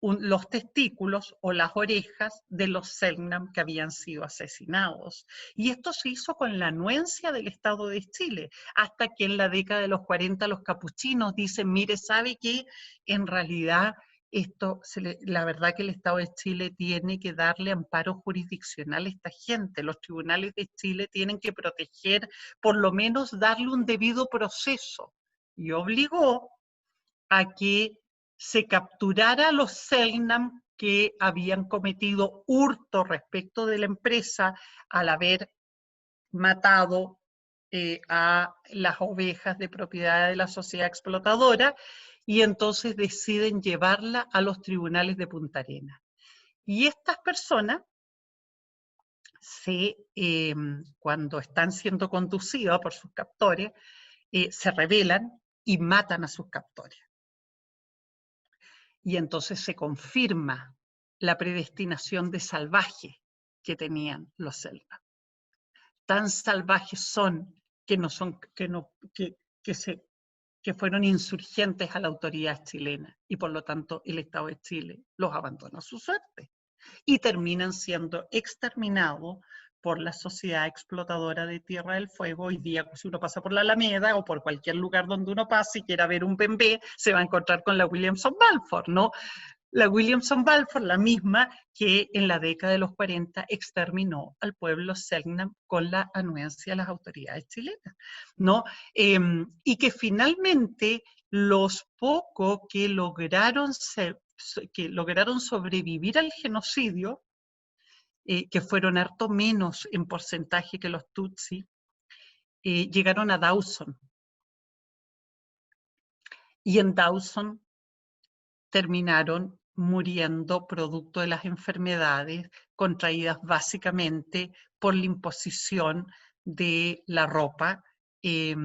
los testículos o las orejas de los Selknam que habían sido asesinados. Y esto se hizo con la anuencia del Estado de Chile, hasta que en la década de los 40 los capuchinos dicen, mire, ¿sabe qué? En realidad la verdad que el Estado de Chile tiene que darle amparo jurisdiccional a esta gente. Los tribunales de Chile tienen que proteger, por lo menos darle un debido proceso. Y obligó a que se capturara a los Selknam que habían cometido hurto respecto de la empresa al haber matado a las ovejas de propiedad de la sociedad explotadora, y entonces deciden llevarla a los tribunales de Punta Arenas. Y estas personas, cuando están siendo conducidas por sus captores, se rebelan y matan a sus captores. Y entonces se confirma la predestinación de salvaje que tenían los Selknam. Tan salvajes son que fueron insurgentes a la autoridad chilena y por lo tanto el Estado de Chile los abandona a su suerte y terminan siendo exterminados por la sociedad explotadora de Tierra del Fuego. Hoy día, si uno pasa por la Alameda o por cualquier lugar donde uno pase y quiera ver un bembé, se va a encontrar con la Williamson Balfour, ¿no? La Williamson Balfour, la misma que en la década de los 40 exterminó al pueblo Selknam con la anuencia de las autoridades chilenas, ¿no? Y que finalmente los pocos que lograron sobrevivir al genocidio, que fueron harto menos en porcentaje que los Tutsi, llegaron a Dawson. Y en Dawson terminaron muriendo producto de las enfermedades contraídas básicamente por la imposición de la ropa y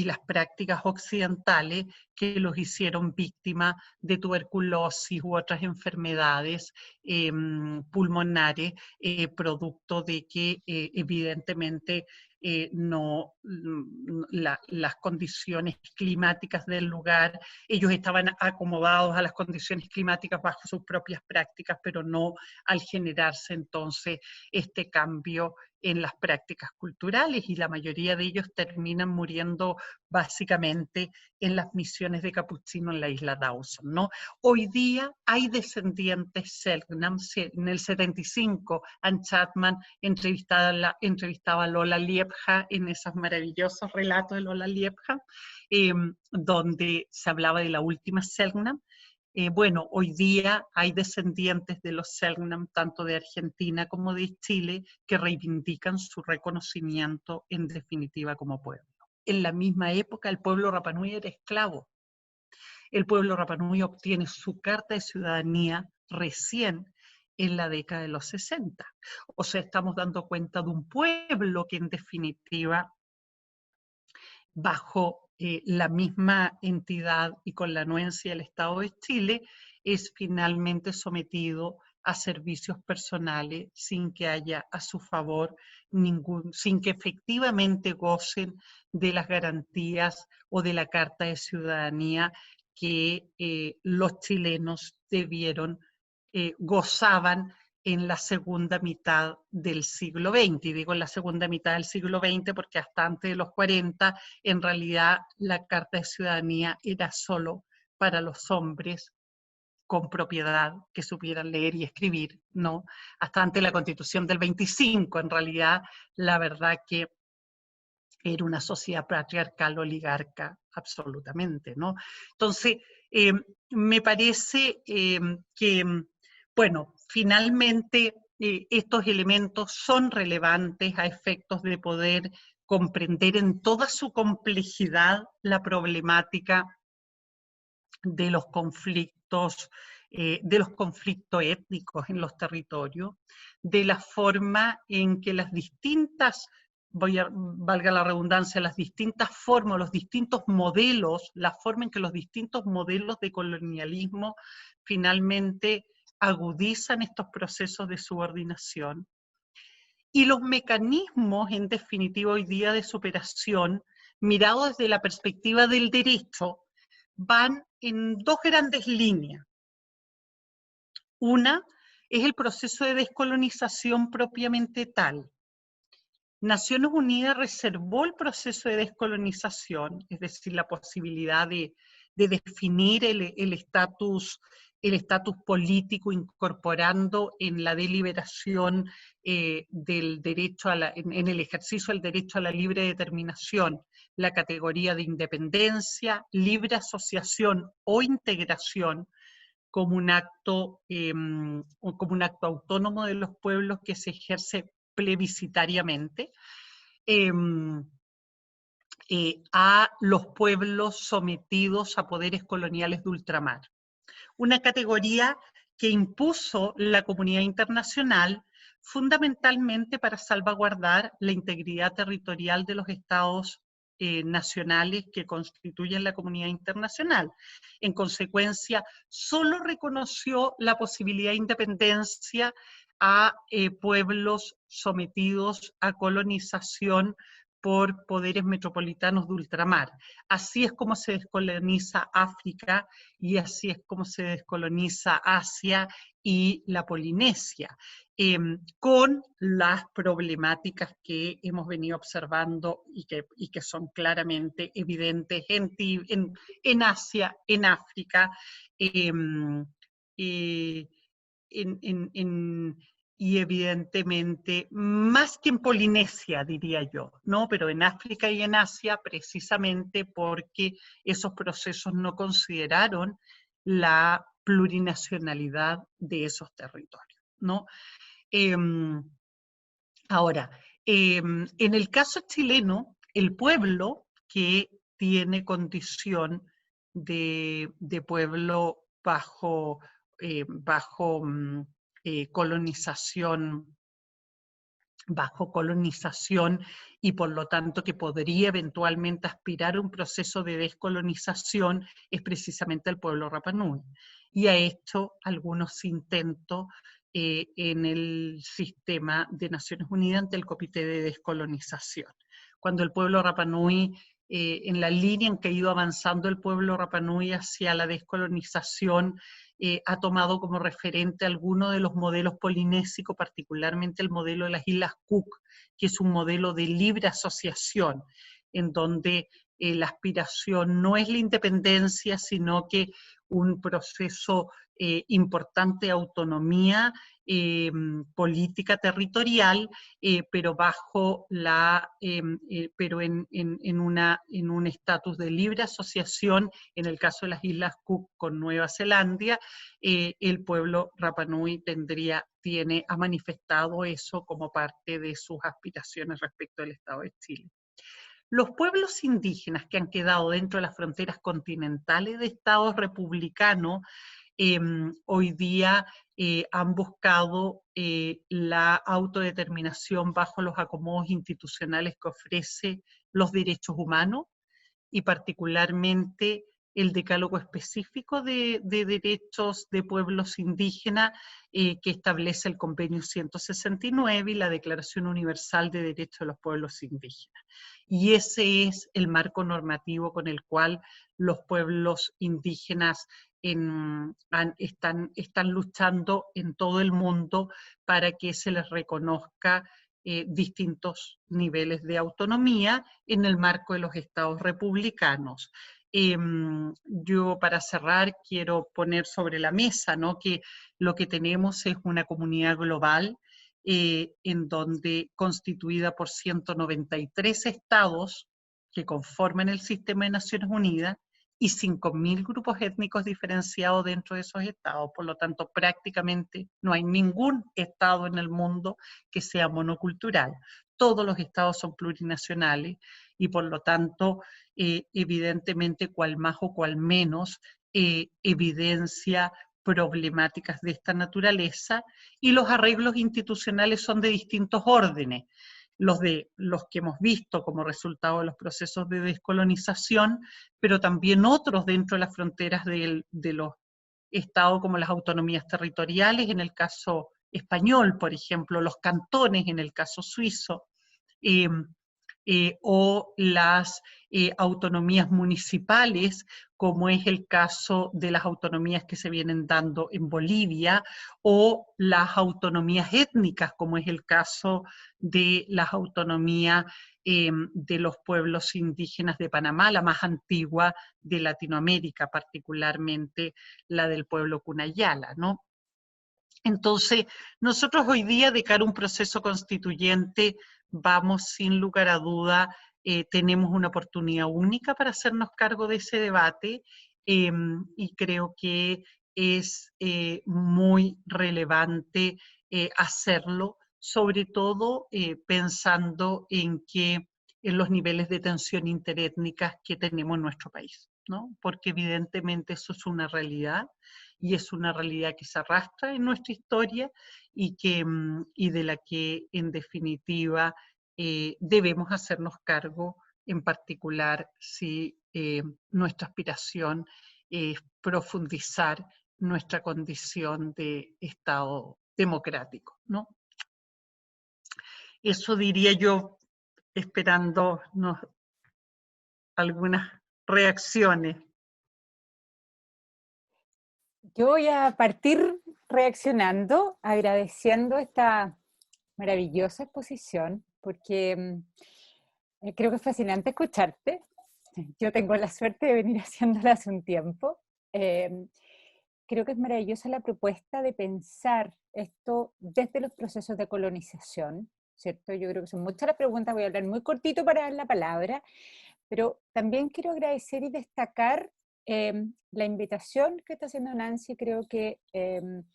las prácticas occidentales que los hicieron víctimas de tuberculosis u otras enfermedades pulmonares, producto de que evidentemente las condiciones climáticas del lugar, ellos estaban acomodados a las condiciones climáticas bajo sus propias prácticas, pero no al generarse entonces este cambio en las prácticas culturales, y la mayoría de ellos terminan muriendo básicamente en las misiones de capuchino en la isla Dawson, ¿no? Hoy día hay descendientes Selknam. En el 75, Anne Chapman entrevistaba a Lola Liepja en esos maravillosos relatos de Lola Liepja, donde se hablaba de la última Selknam. Bueno, hoy día hay descendientes de los Selknam, tanto de Argentina como de Chile, que reivindican su reconocimiento en definitiva como pueblo. En la misma época el pueblo Rapa Nui era esclavo. El pueblo Rapa Nui obtiene su carta de ciudadanía recién en la década de los 60. O sea, estamos dando cuenta de un pueblo que en definitiva, bajo la misma entidad y con la anuencia del Estado de Chile, es finalmente sometido a servicios personales sin que haya a su favor sin que efectivamente gocen de las garantías o de la Carta de Ciudadanía que los chilenos gozaban en la segunda mitad del siglo XX. Y digo en la segunda mitad del siglo XX porque hasta antes de los 40, en realidad la Carta de Ciudadanía era solo para los hombres con propiedad que supieran leer y escribir, ¿no? Hasta antes de la Constitución del 25, en realidad, la verdad que era una sociedad patriarcal oligarca, absolutamente, ¿no? Entonces, me parece que, bueno, finalmente estos elementos son relevantes a efectos de poder comprender en toda su complejidad la problemática de los conflictos étnicos en los territorios, de la forma en que las distintas, valga la redundancia, las distintas formas, los distintos modelos, la forma en que los distintos modelos de colonialismo finalmente agudizan estos procesos de subordinación, y los mecanismos, en definitiva, hoy día de superación, mirados desde la perspectiva del derecho, van en dos grandes líneas. Una es el proceso de descolonización propiamente tal. Naciones Unidas reservó el proceso de descolonización, es decir, la posibilidad de definir el estatus político, incorporando en la deliberación del derecho en el ejercicio del derecho a la libre determinación la categoría de independencia, libre asociación o integración como un acto autónomo de los pueblos que se ejerce plebiscitariamente a los pueblos sometidos a poderes coloniales de ultramar. Una categoría que impuso la comunidad internacional fundamentalmente para salvaguardar la integridad territorial de los estados nacionales que constituyen la comunidad internacional. En consecuencia, solo reconoció la posibilidad de independencia a pueblos sometidos a colonización por poderes metropolitanos de ultramar. Así es como se descoloniza África y así es como se descoloniza Asia y la Polinesia, con las problemáticas que hemos venido observando y que son claramente evidentes en Asia, en África, y evidentemente, más que en Polinesia, diría yo, ¿no? Pero en África y en Asia, precisamente porque esos procesos no consideraron la plurinacionalidad de esos territorios, ¿no? Ahora, en el caso chileno, el pueblo que tiene condición de pueblo bajo colonización, bajo colonización, y por lo tanto que podría eventualmente aspirar a un proceso de descolonización, es precisamente el pueblo Rapa Nui. Y ha hecho algunos intentos en el sistema de Naciones Unidas ante el Comité de Descolonización. Cuando el pueblo Rapa Nui, en la línea en que ha ido avanzando el pueblo Rapa Nui hacia la descolonización, ha tomado como referente algunos de los modelos polinésicos, particularmente el modelo de las Islas Cook, que es un modelo de libre asociación, en donde la aspiración no es la independencia, sino que un proceso importante de autonomía política territorial, pero bajo pero en un estatus de libre asociación, en el caso de las Islas Cook con Nueva Zelanda, el pueblo Rapa Nui ha manifestado eso como parte de sus aspiraciones respecto del Estado de Chile. Los pueblos indígenas que han quedado dentro de las fronteras continentales de estados republicanos hoy día han buscado la autodeterminación bajo los acomodos institucionales que ofrece los derechos humanos, y particularmente el decálogo específico de derechos de pueblos indígenas que establece el Convenio 169 y la Declaración Universal de Derechos de los Pueblos Indígenas. Y ese es el marco normativo con el cual los pueblos indígenas están luchando en todo el mundo para que se les reconozca distintos niveles de autonomía en el marco de los estados republicanos. Yo, para cerrar, quiero poner sobre la mesa, ¿no?, que lo que tenemos es una comunidad global en donde, constituida por 193 estados que conforman el sistema de Naciones Unidas, y 5.000 grupos étnicos diferenciados dentro de esos estados. Por lo tanto, prácticamente no hay ningún estado en el mundo que sea monocultural. Todos los estados son plurinacionales y por lo tanto, evidentemente, cual más o cual menos, evidencia problemáticas de esta naturaleza, y los arreglos institucionales son de distintos órdenes. Los que hemos visto como resultado de los procesos de descolonización, pero también otros dentro de las fronteras de los estados, como las autonomías territoriales, en el caso español, por ejemplo, los cantones en el caso suizo, o las autonomías municipales, como es el caso de las autonomías que se vienen dando en Bolivia, o las autonomías étnicas, como es el caso de las autonomías de los pueblos indígenas de Panamá, la más antigua de Latinoamérica, particularmente la del pueblo Cunayala, ¿no? Entonces, nosotros hoy día, de cara a un proceso constituyente, vamos sin lugar a duda, tenemos una oportunidad única para hacernos cargo de ese debate, y creo que es muy relevante hacerlo, sobre todo pensando en los niveles de tensión interétnicas que tenemos en nuestro país, ¿no? Porque evidentemente eso es una realidad, y es una realidad que se arrastra en nuestra historia y de la que, en definitiva, debemos hacernos cargo, en particular si nuestra aspiración es profundizar nuestra condición de Estado democrático, ¿no? Eso diría yo, esperando algunas reacciones. Yo voy a partir reaccionando, agradeciendo esta maravillosa exposición, porque creo que es fascinante escucharte. Yo tengo la suerte de venir haciéndola hace un tiempo. Creo que es maravillosa la propuesta de pensar esto desde los procesos de colonización, ¿cierto? Yo creo que son muchas las preguntas, voy a hablar muy cortito para dar la palabra, pero también quiero agradecer y destacar la invitación que está haciendo Nancy. Creo que en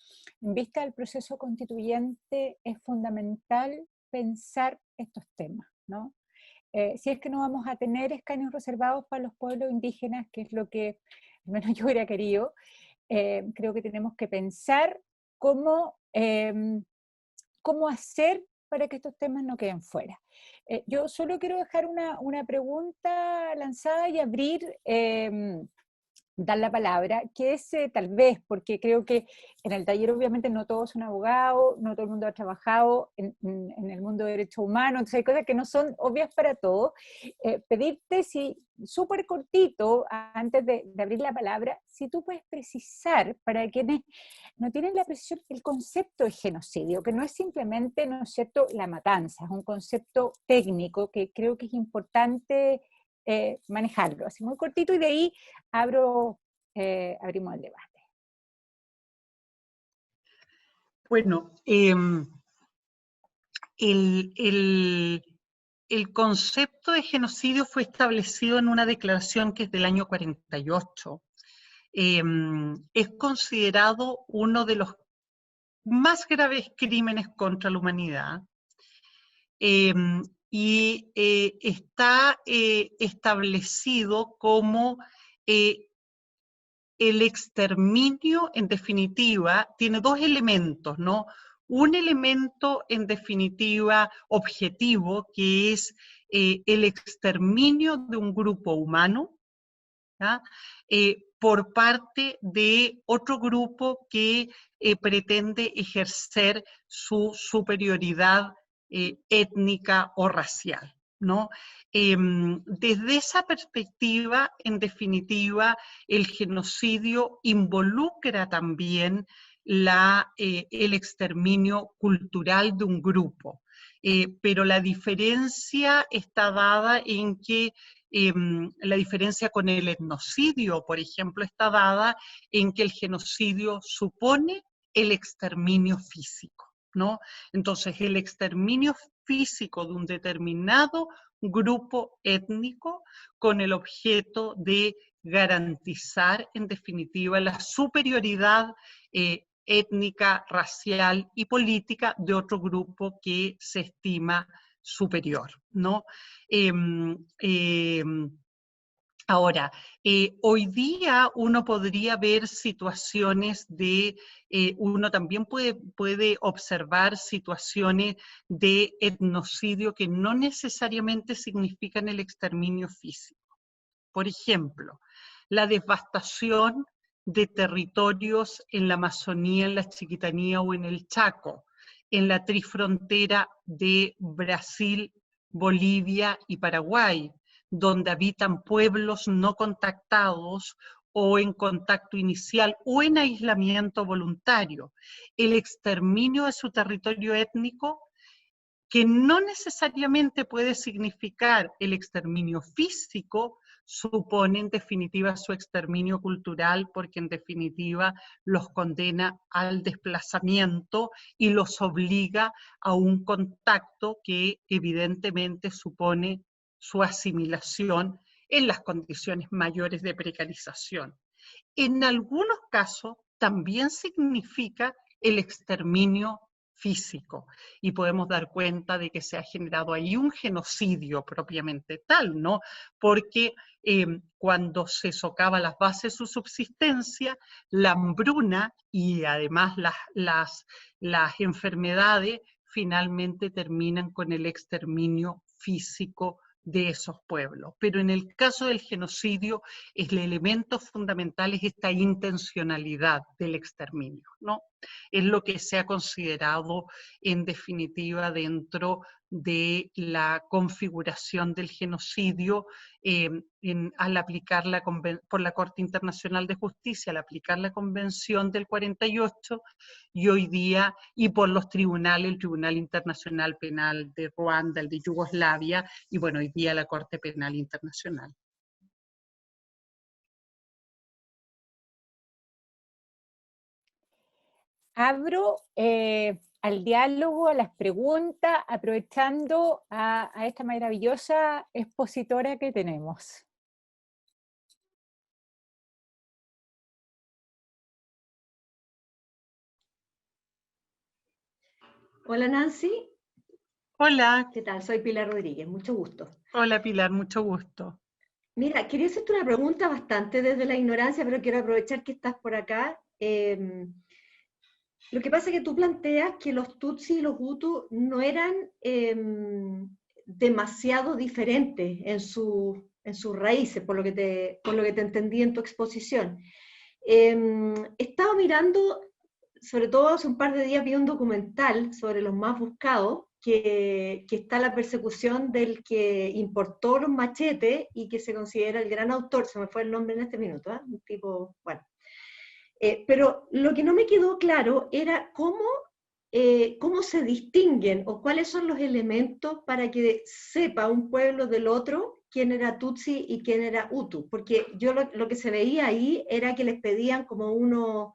vista del proceso constituyente es fundamental pensar estos temas, ¿no? Si es que no vamos a tener escaños reservados para los pueblos indígenas, que es lo que al menos yo hubiera querido, creo que tenemos que pensar cómo, cómo hacer para que estos temas no queden fuera. Yo solo quiero dejar una pregunta lanzada y abrir, dar la palabra, que es tal vez, porque creo que en el taller obviamente no todos son abogados, no todo el mundo ha trabajado en el mundo de derechos humanos, entonces hay cosas que no son obvias para todos. Pedirte si, súper cortito, antes de abrir la palabra, si tú puedes precisar para quienes no tienen la precisión el concepto de genocidio, que no es simplemente, ¿no es cierto?, la matanza, es un concepto técnico que creo que es importante manejarlo, así muy cortito, y de ahí abrimos el debate. Bueno, el concepto de genocidio fue establecido en una declaración que es del año 48. Es considerado uno de los más graves crímenes contra la humanidad. Y está establecido como el exterminio, en definitiva, tiene dos elementos, ¿no? Un elemento, en definitiva, objetivo, que es el exterminio de un grupo humano, ¿ya? Por parte de otro grupo que pretende ejercer su superioridad étnica o racial, ¿no? Desde esa perspectiva, en definitiva, el genocidio involucra también el exterminio cultural de un grupo. Pero la diferencia está dada en que la diferencia con el etnocidio, por ejemplo, está dada en que el genocidio supone el exterminio físico, ¿no? Entonces, el exterminio físico de un determinado grupo étnico con el objeto de garantizar, en definitiva, la superioridad étnica, racial y política de otro grupo que se estima superior, ¿no? Ahora, hoy día uno podría ver situaciones uno también puede observar situaciones de etnocidio que no necesariamente significan el exterminio físico. Por ejemplo, la devastación de territorios en la Amazonía, en la Chiquitanía o en el Chaco, en la trifrontera de Brasil, Bolivia y Paraguay, donde habitan pueblos no contactados o en contacto inicial o en aislamiento voluntario. El exterminio de su territorio étnico, que no necesariamente puede significar el exterminio físico, supone en definitiva su exterminio cultural, porque en definitiva los condena al desplazamiento y los obliga a un contacto que evidentemente supone su asimilación en las condiciones mayores de precarización. En algunos casos también significa el exterminio físico, y podemos dar cuenta de que se ha generado ahí un genocidio propiamente tal, ¿no? Porque cuando se socava las bases de su subsistencia, la hambruna y además las enfermedades finalmente terminan con el exterminio físico de esos pueblos. Pero en el caso del genocidio, el elemento fundamental es esta intencionalidad del exterminio, ¿no? Es lo que se ha considerado en definitiva dentro de la configuración del genocidio al aplicar por la Corte Internacional de Justicia, al aplicar la Convención del 48 y hoy día, y por los tribunales, el Tribunal Internacional Penal de Ruanda, el de Yugoslavia, y bueno, hoy día la Corte Penal Internacional. Abro al diálogo, a las preguntas, aprovechando a esta maravillosa expositora que tenemos. Hola Nancy. Hola. ¿Qué tal? Soy Pilar Rodríguez, mucho gusto. Hola Pilar, mucho gusto. Mira, quería hacerte una pregunta bastante desde la ignorancia, pero quiero aprovechar que estás por acá. Lo que pasa es que tú planteas que los Tutsi y los Hutu no eran demasiado diferentes en sus raíces, por lo que te entendí en tu exposición. He estado mirando, sobre todo hace un par de días vi un documental sobre los más buscados, que está la persecución del que importó los machetes y que se considera el gran autor, se me fue el nombre en este minuto, ¿eh? Un tipo, bueno. Pero lo que no me quedó claro era cómo se distinguen o cuáles son los elementos para que sepa un pueblo del otro quién era Tutsi y quién era Hutu, porque yo lo que se veía ahí era que les pedían como una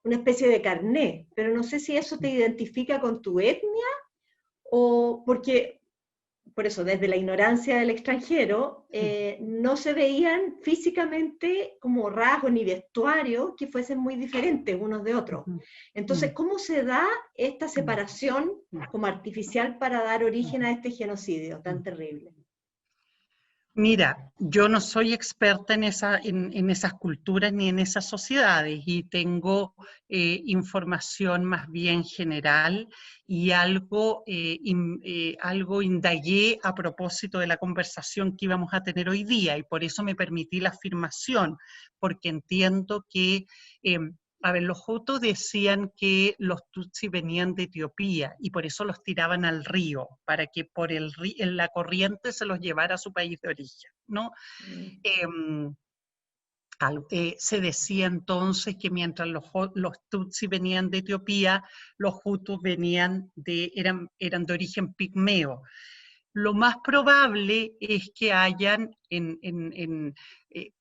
especie de carné, pero no sé si eso te identifica con tu etnia o porque, por eso, desde la ignorancia del extranjero, no se veían físicamente como rasgos ni vestuarios que fuesen muy diferentes unos de otros. Entonces, ¿cómo se da esta separación como artificial para dar origen a este genocidio tan terrible? Mira, yo no soy experta en esas culturas ni en esas sociedades y tengo información más bien general y algo indagué a propósito de la conversación que íbamos a tener hoy día y por eso me permití la afirmación, porque entiendo que a ver, los Hutus decían que los Tutsi venían de Etiopía y por eso los tiraban al río, para que por en la corriente se los llevara a su país de origen, ¿no? Se decía entonces que mientras los Tutsi venían de Etiopía, los Hutus eran de origen pigmeo. Lo más probable es que hayan,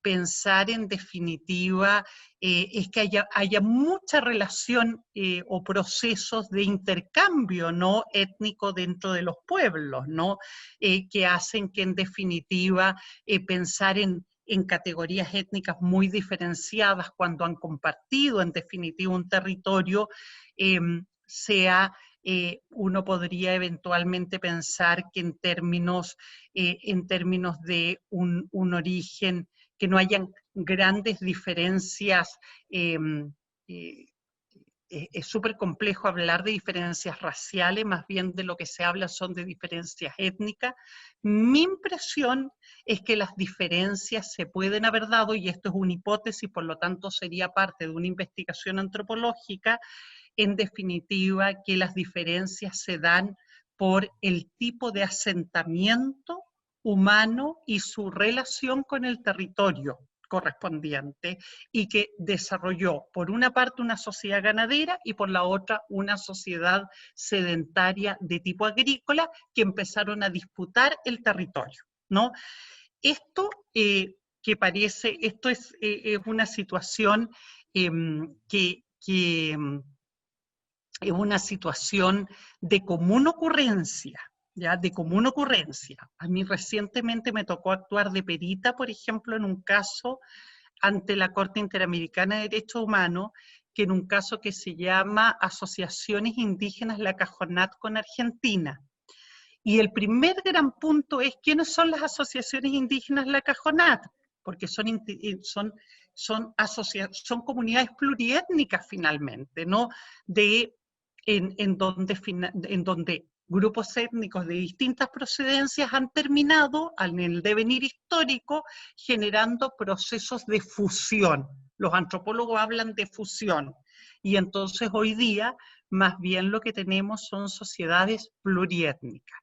pensar en definitiva, es que haya mucha relación o procesos de intercambio no étnico dentro de los pueblos, ¿no? Que hacen que en definitiva pensar en categorías étnicas muy diferenciadas cuando han compartido en definitiva un territorio uno podría eventualmente pensar que en términos de un origen, que no hayan grandes diferencias, es súper complejo hablar de diferencias raciales, más bien de lo que se habla son de diferencias étnicas. Mi impresión es que las diferencias se pueden haber dado, y esto es una hipótesis, por lo tanto sería parte de una investigación antropológica, en definitiva, que las diferencias se dan por el tipo de asentamiento humano y su relación con el territorio correspondiente, y que desarrolló por una parte una sociedad ganadera y por la otra una sociedad sedentaria de tipo agrícola que empezaron a disputar el territorio, ¿no? Esto esto es una situación que es una situación de común ocurrencia, ¿ya? De común ocurrencia. A mí recientemente me tocó actuar de perita, por ejemplo, en un caso ante la Corte Interamericana de Derechos Humanos, que en un caso que se llama Asociaciones Indígenas La Cajonat con Argentina. Y el primer gran punto es quiénes son las asociaciones indígenas La Cajonat, porque son comunidades pluriétnicas finalmente, ¿no? En donde grupos étnicos de distintas procedencias han terminado en el devenir histórico generando procesos de fusión. Los antropólogos hablan de fusión, y entonces hoy día más bien lo que tenemos son sociedades pluriétnicas.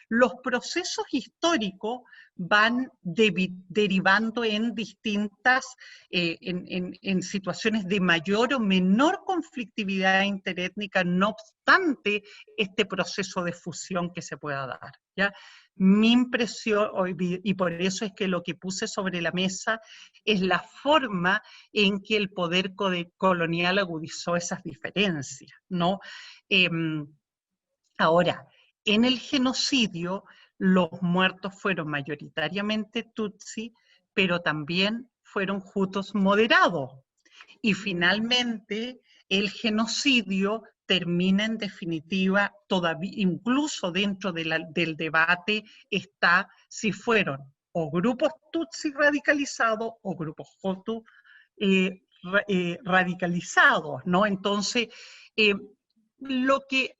Los procesos históricos van derivando en distintas, en situaciones de mayor o menor conflictividad interétnica, no obstante este proceso de fusión que se pueda dar, ¿ya? Mi impresión, y por eso es que lo que puse sobre la mesa es la forma en que el poder colonial agudizó esas diferencias, ¿no? Ahora, en el genocidio, los muertos fueron mayoritariamente tutsi, pero también fueron hutus moderados. Y finalmente, el genocidio termina en definitiva, todavía, incluso dentro del debate está si fueron o grupos Tutsi radicalizados o grupos Hutu radicalizados, ¿no? Entonces, lo que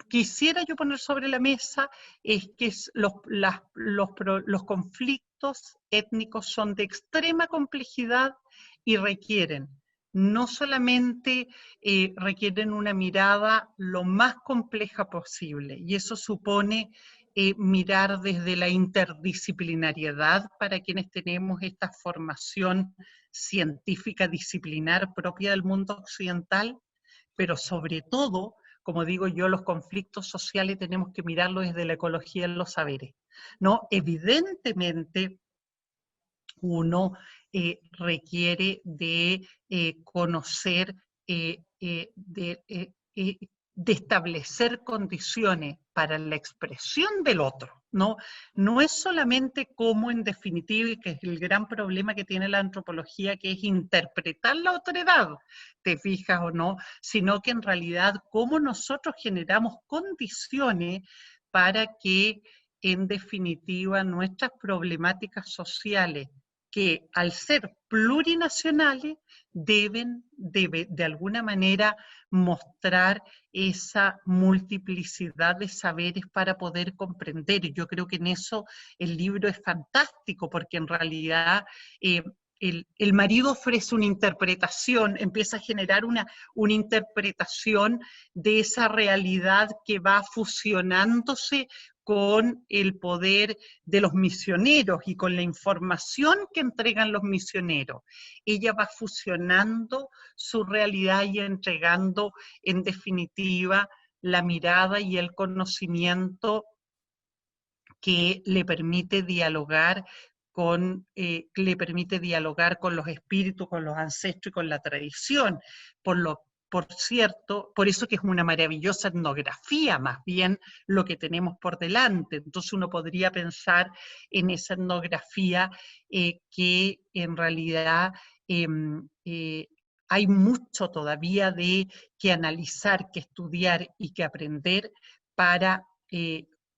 quisiera yo poner sobre la mesa es que los conflictos étnicos son de extrema complejidad y requieren, no solamente requieren una mirada lo más compleja posible, y eso supone mirar desde la interdisciplinariedad para quienes tenemos esta formación científica disciplinar propia del mundo occidental, pero sobre todo, como digo yo, los conflictos sociales tenemos que mirarlos desde la ecología de los saberes, ¿no? Evidentemente, uno requiere de conocer, de establecer condiciones para la expresión del otro, ¿no? No es solamente como, en definitiva, y que es el gran problema que tiene la antropología, que es interpretar la otredad, te fijas o no, sino que en realidad cómo nosotros generamos condiciones para que, en definitiva, nuestras problemáticas sociales, que al ser plurinacionales, deben de alguna manera mostrar esa multiplicidad de saberes para poder comprender. Y yo creo que en eso el libro es fantástico, porque en realidad el marido ofrece una interpretación, empieza a generar una interpretación de esa realidad que va fusionándose con el poder de los misioneros y con la información que entregan los misioneros. Ella va fusionando su realidad y entregando, en definitiva, la mirada y el conocimiento que le permite dialogar con los espíritus, con los ancestros y con la tradición. Por cierto, por eso que es una maravillosa etnografía, más bien lo que tenemos por delante. Entonces uno podría pensar en esa etnografía que en realidad hay mucho todavía que analizar, que estudiar y que aprender para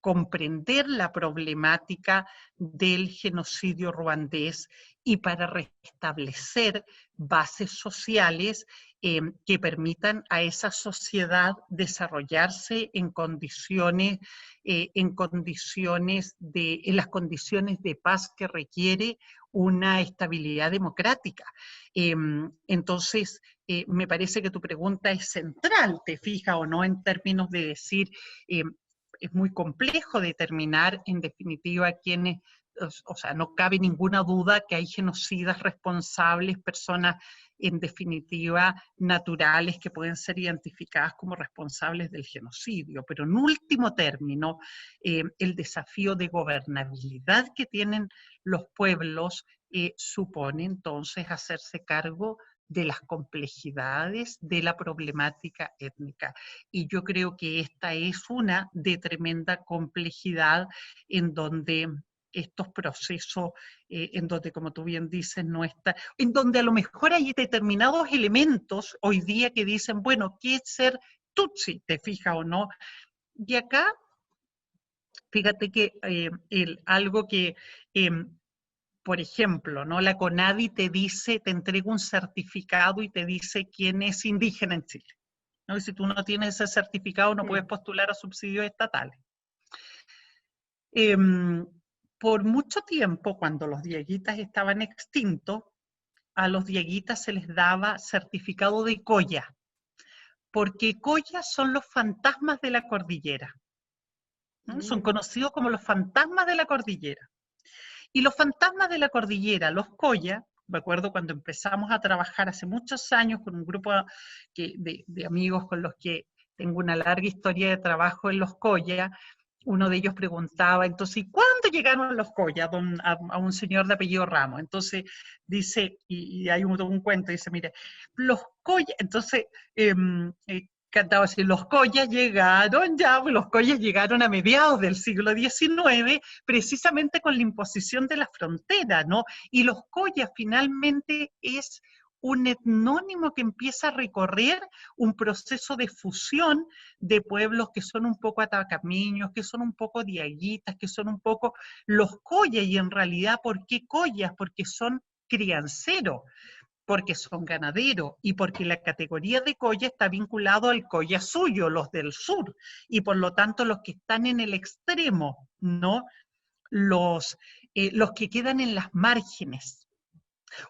comprender la problemática del genocidio ruandés y para restablecer bases sociales que permitan a esa sociedad desarrollarse en las condiciones de paz que requiere una estabilidad democrática. Entonces, me parece que tu pregunta es central, ¿te fijas o no? En términos de decir, es muy complejo determinar, en definitiva, quiénes, o sea, no cabe ninguna duda que hay genocidas responsables, personas, en definitiva, naturales que pueden ser identificadas como responsables del genocidio. Pero en último término, el desafío de gobernabilidad que tienen los pueblos supone entonces hacerse cargo de las complejidades de la problemática étnica. Y yo creo que esta es una de tremenda complejidad en donde estos procesos, en donde, como tú bien dices, no está, en donde a lo mejor hay determinados elementos hoy día que dicen, bueno, ¿qué es ser Tutsi? ¿Te fijas o no? Y acá, fíjate que algo que... por ejemplo, ¿no? La CONADI te dice, te entrega un certificado y te dice quién es indígena en Chile, ¿no? Y si tú no tienes ese certificado, no puedes postular a subsidios estatales. Por mucho tiempo, cuando los dieguitas estaban extintos, a los dieguitas se les daba certificado de colla, porque collas son los fantasmas de la cordillera, ¿no? Son conocidos como los fantasmas de la cordillera. Y los fantasmas de la cordillera, los Colla, me acuerdo cuando empezamos a trabajar hace muchos años con un grupo de amigos con los que tengo una larga historia de trabajo en los Colla, uno de ellos preguntaba, entonces, ¿cuándo llegaron los Colla a un señor de apellido Ramos? Entonces dice, y hay un cuento, dice, mire, los Colla, entonces cantaba así, los collas llegaron ya, los collas llegaron a mediados del siglo XIX, precisamente con la imposición de la frontera, ¿no? Y los collas finalmente es un etnónimo que empieza a recorrer un proceso de fusión de pueblos que son un poco atacameños, que son un poco diaguitas, que son un poco los collas, y en realidad, ¿por qué collas? Porque son crianceros, porque son ganaderos, y porque la categoría de colla está vinculado al colla suyo, los del sur, y por lo tanto los que están en el extremo, ¿no? Los que quedan en las márgenes.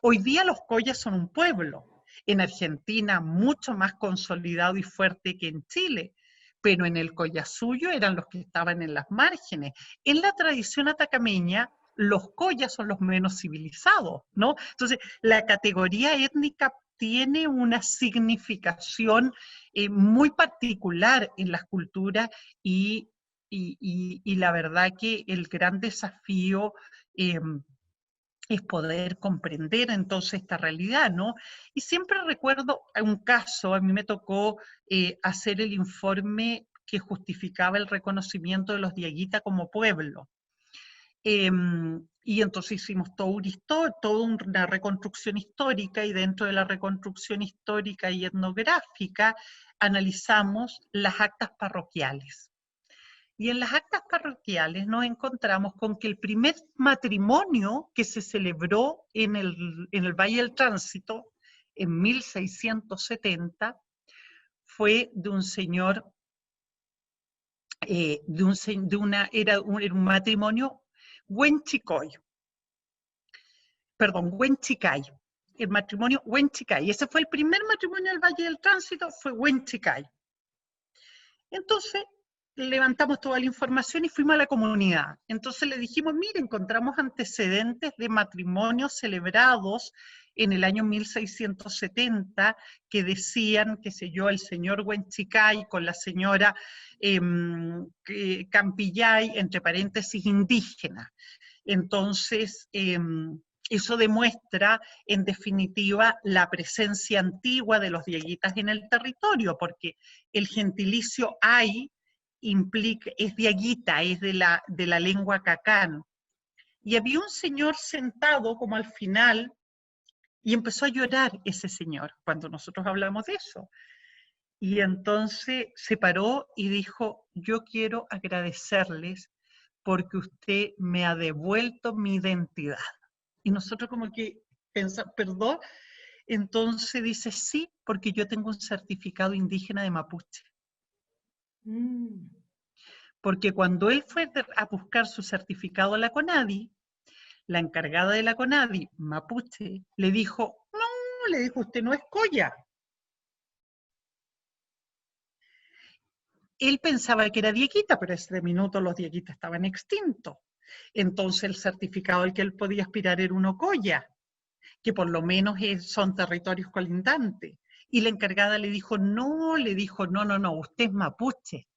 Hoy día los collas son un pueblo, en Argentina mucho más consolidado y fuerte que en Chile, pero en el Collasuyo eran los que estaban en las márgenes. En la tradición atacameña, los collas son los menos civilizados, ¿no? Entonces, la categoría étnica tiene una significación muy particular en las culturas y la verdad que el gran desafío es poder comprender entonces esta realidad, ¿no? Y siempre recuerdo un caso, a mí me tocó hacer el informe que justificaba el reconocimiento de los diaguita como pueblo. Y entonces hicimos toda una reconstrucción histórica, y dentro de la reconstrucción histórica y etnográfica analizamos las actas parroquiales. Y en las actas parroquiales nos encontramos con que el primer matrimonio que se celebró en el Valle del Tránsito, en 1670, fue de un señor, era un matrimonio huenchicay, el matrimonio huenchicay. Ese fue el primer matrimonio del Valle del Tránsito, fue huenchicay. Entonces, levantamos toda la información y fuimos a la comunidad. Entonces le dijimos, mire, encontramos antecedentes de matrimonios celebrados en el año 1670 que decían, qué sé yo, el señor Huenchicay con la señora Campillay, entre paréntesis, indígena. Entonces, eso demuestra, en definitiva, la presencia antigua de los diaguitas en el territorio, porque el gentilicio ay implica, es diaguita, es de la lengua cacán. Y había un señor sentado como al final, y empezó a llorar ese señor cuando nosotros hablamos de eso. Y entonces se paró y dijo, yo quiero agradecerles porque usted me ha devuelto mi identidad. Y nosotros como que pensamos, perdón, entonces dice, sí, porque yo tengo un certificado indígena de mapuche. Porque cuando él fue a buscar su certificado a la CONADI, la encargada de la CONADI, mapuche, le dijo, no, le dijo, usted no es colla. Él pensaba que era dieguita, pero ese minuto los dieguitas estaban extintos. Entonces el certificado al que él podía aspirar era uno colla, que por lo menos son territorios colindantes. Y la encargada le dijo, no, usted es mapuche,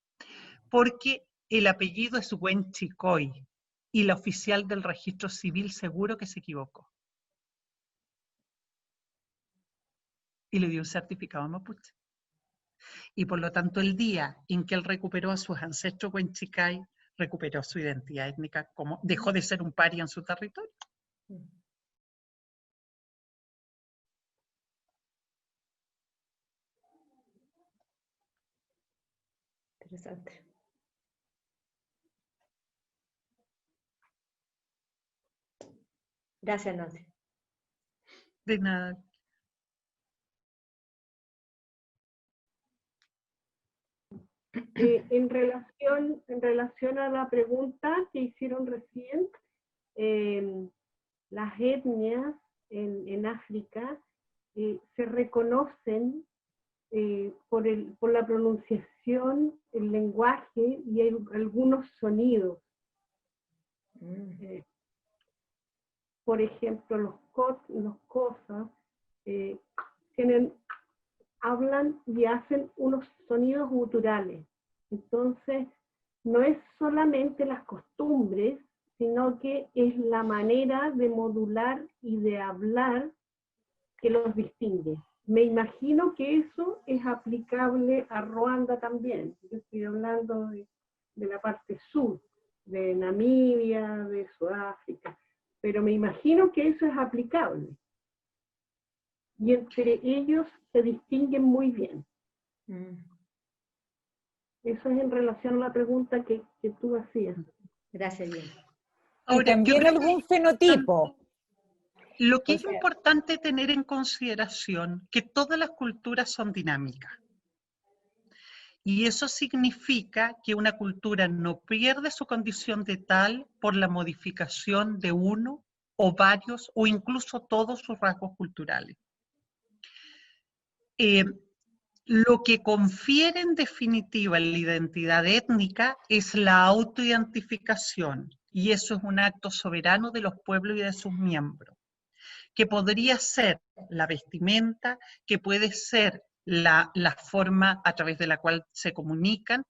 porque el apellido es Huenchicoy, y la oficial del registro civil seguro que se equivocó. Y le dio un certificado mapuche. Y por lo tanto el día en que él recuperó a sus ancestros Huenchicay, recuperó su identidad étnica, como dejó de ser un paria en su territorio. Interesante. Gracias, Nancy. De nada. En relación a la pregunta que hicieron recién, las etnias en África se reconocen por la pronunciación, el lenguaje y algunos sonidos. Por ejemplo, los cosas hablan y hacen unos sonidos guturales. Entonces, no es solamente las costumbres, sino que es la manera de modular y de hablar que los distingue. Me imagino que eso es aplicable a Ruanda también. Yo estoy hablando de la parte sur, de Namibia, de Sudáfrica, pero me imagino que eso es aplicable. y entre ellos se distinguen muy bien. Eso es en relación a la pregunta que tú hacías. Gracias, Jenny. Y también algún fenotipo. Lo que es importante tener en consideración que todas las culturas son dinámicas. Y eso significa que una cultura no pierde su condición de tal por la modificación de uno o varios o incluso todos sus rasgos culturales. Lo que confiere en definitiva la identidad étnica es la autoidentificación, y eso es un acto soberano de los pueblos y de sus miembros, que podría ser la vestimenta, que puede ser la forma a través de la cual se comunican,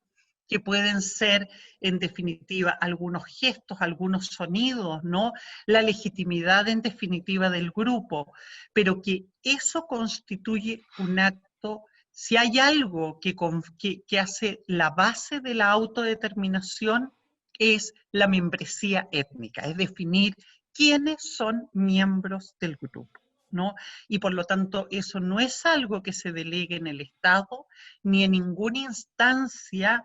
que pueden ser, en definitiva, algunos gestos, algunos sonidos, ¿no? La legitimidad, en definitiva, del grupo, pero que eso constituye un acto. Si hay algo que hace la base de la autodeterminación, es la membresía étnica, es definir quiénes son miembros del grupo, ¿no? Y por lo tanto, eso no es algo que se delegue en el Estado, ni en ninguna instancia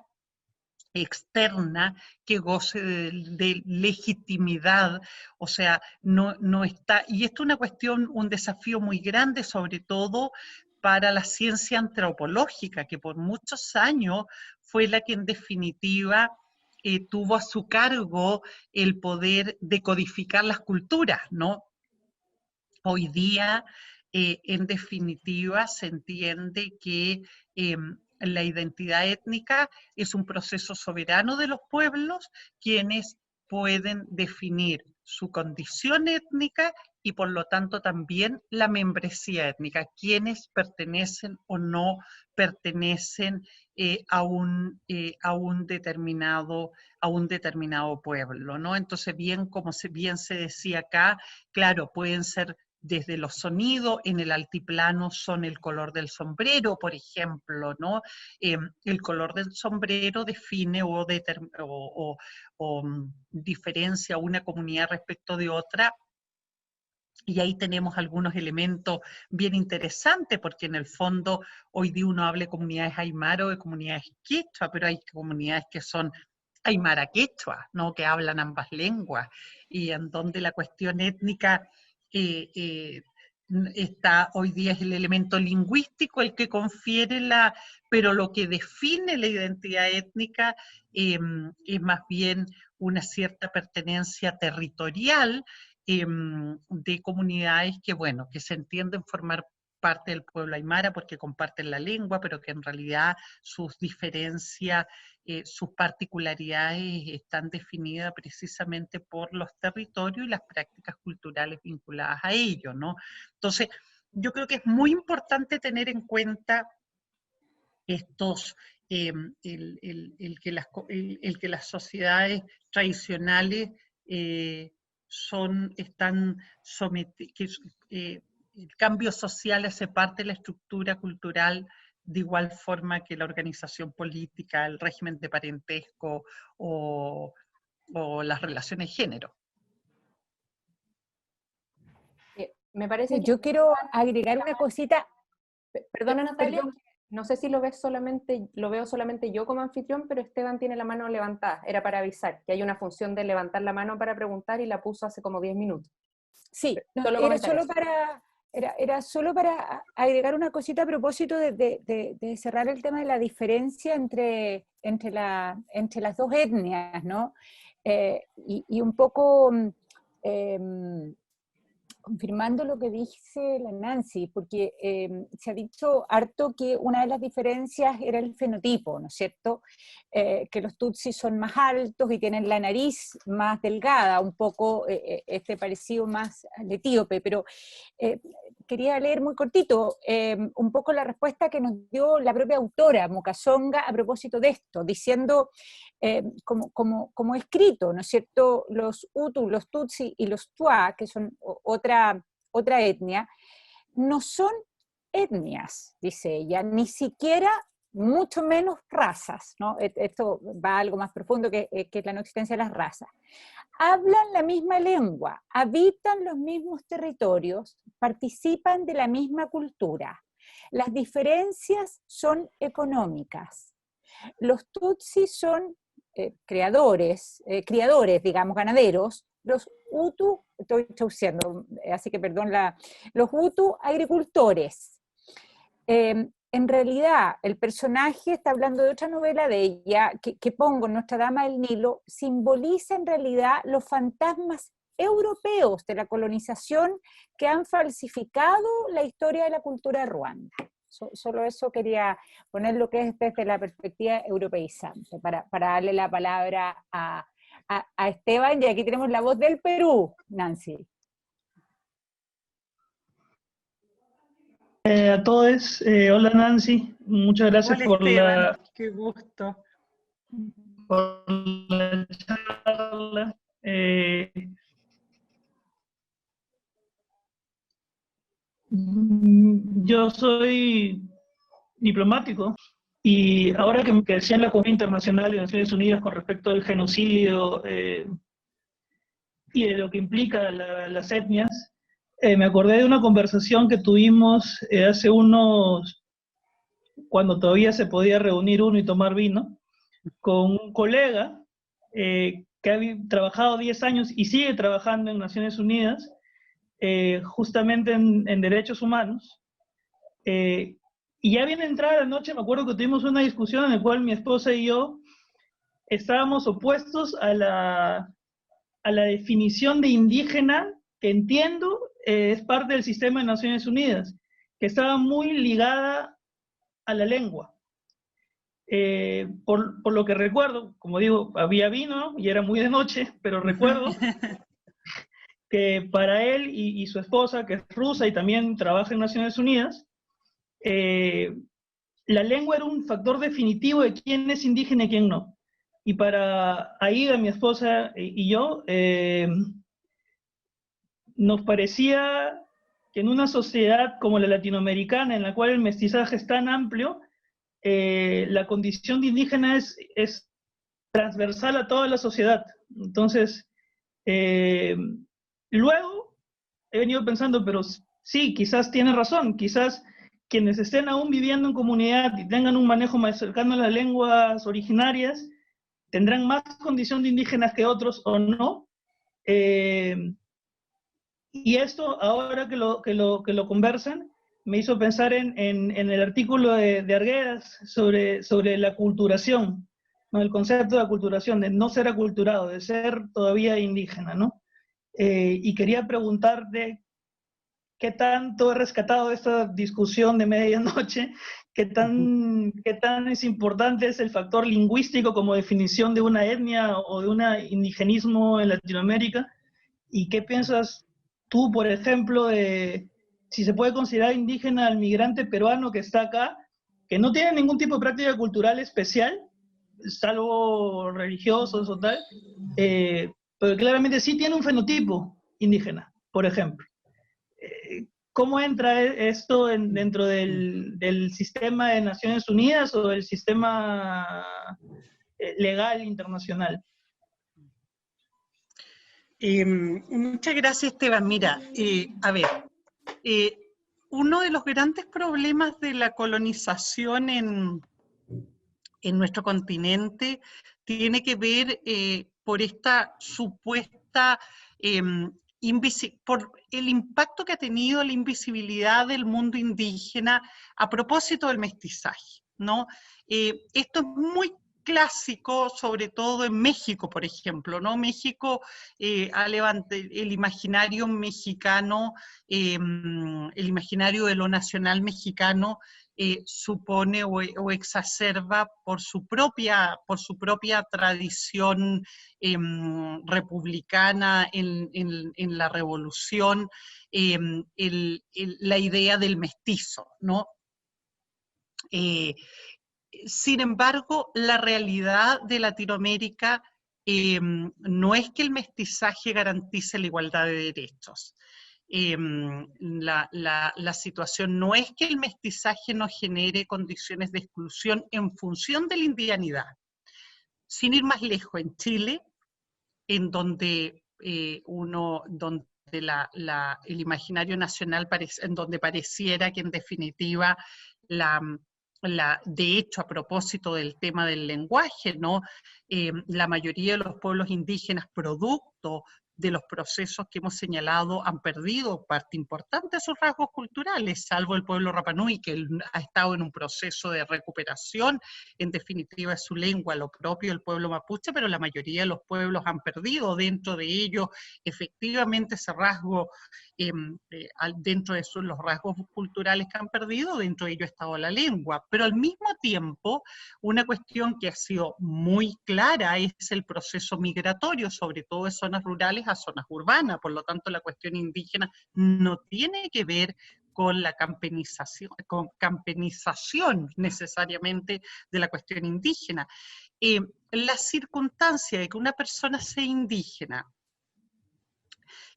externa que goce de legitimidad, o sea, no está, y esto es una cuestión, un desafío muy grande, sobre todo para la ciencia antropológica, que por muchos años fue la que en definitiva tuvo a su cargo el poder decodificar las culturas, ¿no? Hoy día, en definitiva, se entiende que la identidad étnica es un proceso soberano de los pueblos, quienes pueden definir su condición étnica y por lo tanto también la membresía étnica, quienes pertenecen o no pertenecen a un determinado pueblo, ¿no? Entonces, bien, como bien se decía acá, claro, pueden ser desde los sonidos, en el altiplano son el color del sombrero, por ejemplo, ¿no? El color del sombrero define o diferencia una comunidad respecto de otra, y ahí tenemos algunos elementos bien interesantes, porque en el fondo hoy día uno habla de comunidades aymara o de comunidades quechua, pero hay comunidades que son aymara quechua, ¿no? Que hablan ambas lenguas, y en donde la cuestión étnica está hoy día es el elemento lingüístico el que confiere pero lo que define la identidad étnica es más bien una cierta pertenencia territorial de comunidades que, bueno, que se entienden formar parte del pueblo aymara porque comparten la lengua, pero que en realidad sus diferencias, sus particularidades están definidas precisamente por los territorios y las prácticas culturales vinculadas a ello, ¿no? Entonces, yo creo que es muy importante tener en cuenta estos, el que las sociedades tradicionales están sometidas, el cambio social hace parte de la estructura cultural de igual forma que la organización política, el régimen de parentesco o las relaciones de género. Me parece que... Yo quiero agregar una cosita. Perdona, Natalia, no sé si lo veo solamente yo como anfitrión, pero Esteban tiene la mano levantada. Era para avisar que hay una función de levantar la mano para preguntar y la puso hace como 10 minutos. Sí, no, era solo para agregar una cosita a propósito de cerrar el tema de la diferencia entre las dos etnias, ¿no? Y un poco confirmando lo que dice la Nancy, porque se ha dicho harto que una de las diferencias era el fenotipo, ¿no es cierto? Que los tutsis son más altos y tienen la nariz más delgada, un poco parecido más al etíope, pero quería leer muy cortito un poco la respuesta que nos dio la propia autora, Mukasonga, a propósito de esto, diciendo, como escrito, ¿no es cierto?, los Hutu, los Tutsi y los Twa, que son otra etnia, no son etnias, dice ella, ni siquiera mucho menos razas, ¿no? Esto va a algo más profundo que la no existencia de las razas. Hablan la misma lengua, habitan los mismos territorios, participan de la misma cultura. Las diferencias son económicas. Los Tutsis son criadores, digamos, ganaderos. Los Hutu, estoy traduciendo, así que perdón, los Hutu, agricultores. En realidad, el personaje está hablando de otra novela de ella, que pongo, Nuestra Dama del Nilo, simboliza en realidad los fantasmas europeos de la colonización que han falsificado la historia de la cultura de Ruanda. Solo eso quería poner lo que es desde la perspectiva europeizante, para darle la palabra a Esteban, y aquí tenemos la voz del Perú, Nancy. A todos, hola Nancy, muchas gracias Hola, por Esteban, qué gusto. por la charla. Yo soy diplomático y ahora que decía en la Comunidad Internacional de Naciones Unidas con respecto al genocidio y de lo que implica las etnias, me acordé de una conversación que tuvimos cuando todavía se podía reunir uno y tomar vino, con un colega que ha trabajado 10 años y sigue trabajando en Naciones Unidas, justamente en derechos humanos. Y ya bien entrada la noche, me acuerdo que tuvimos una discusión en la cual mi esposa y yo estábamos opuestos a la definición de indígena, que entiendo es parte del sistema de Naciones Unidas, que estaba muy ligada a la lengua. Por lo que recuerdo, como digo, había vino y era muy de noche, pero recuerdo que para él y su esposa, que es rusa y también trabaja en Naciones Unidas, la lengua era un factor definitivo de quién es indígena y quién no. Y para Aida, mi esposa, y yo, nos parecía que en una sociedad como la latinoamericana, en la cual el mestizaje es tan amplio, la condición de indígena es transversal a toda la sociedad. Entonces, luego he venido pensando, pero sí, quizás tiene razón, quizás quienes estén aún viviendo en comunidad y tengan un manejo más cercano a las lenguas originarias, tendrán más condición de indígenas que otros o no. Y esto, ahora que lo conversan, me hizo pensar en el artículo de Arguedas sobre la aculturación, ¿no? El concepto de aculturación, de no ser aculturado, de ser todavía indígena, ¿no? Y quería preguntarte qué tanto he rescatado esta discusión de medianoche, qué tan es importante es el factor lingüístico como definición de una etnia o de un indigenismo en Latinoamérica, y qué piensas tú, por ejemplo, de si se puede considerar indígena al migrante peruano que está acá, que no tiene ningún tipo de práctica cultural especial, salvo religiosos o tal, pero claramente sí tiene un fenotipo indígena, por ejemplo. ¿Cómo entra esto dentro del sistema de Naciones Unidas o del sistema legal internacional? Muchas gracias, Esteban. Mira, a ver, uno de los grandes problemas de la colonización en nuestro continente tiene que ver por esta supuesta por el impacto que ha tenido la invisibilidad del mundo indígena a propósito del mestizaje, ¿no? Esto es muy clásico, sobre todo en México, por ejemplo, ¿no? México ha levantado el imaginario mexicano, el imaginario de lo nacional mexicano, supone o exacerba por su propia tradición republicana en la revolución, la idea del mestizo, ¿no? Sin embargo, la realidad de Latinoamérica no es que el mestizaje garantice la igualdad de derechos. la situación no es que el mestizaje nos genere condiciones de exclusión en función de la indianidad. Sin ir más lejos, en Chile, en donde el imaginario nacional en donde pareciera que en definitiva de hecho, a propósito del tema del lenguaje, ¿no? La mayoría de los pueblos indígenas, producto de los procesos que hemos señalado, han perdido parte importante de sus rasgos culturales, salvo el pueblo Rapa Nui, que ha estado en un proceso de recuperación, en definitiva, de su lengua, lo propio del pueblo mapuche, pero la mayoría de los pueblos han perdido dentro de ellos, efectivamente, ese rasgo, dentro de los rasgos culturales que han perdido, dentro de ello ha estado la lengua. Pero al mismo tiempo, una cuestión que ha sido muy clara es el proceso migratorio, sobre todo de zonas rurales a zonas urbanas. Por lo tanto, la cuestión indígena no tiene que ver con la campenización necesariamente de la cuestión indígena. La circunstancia de que una persona sea indígena,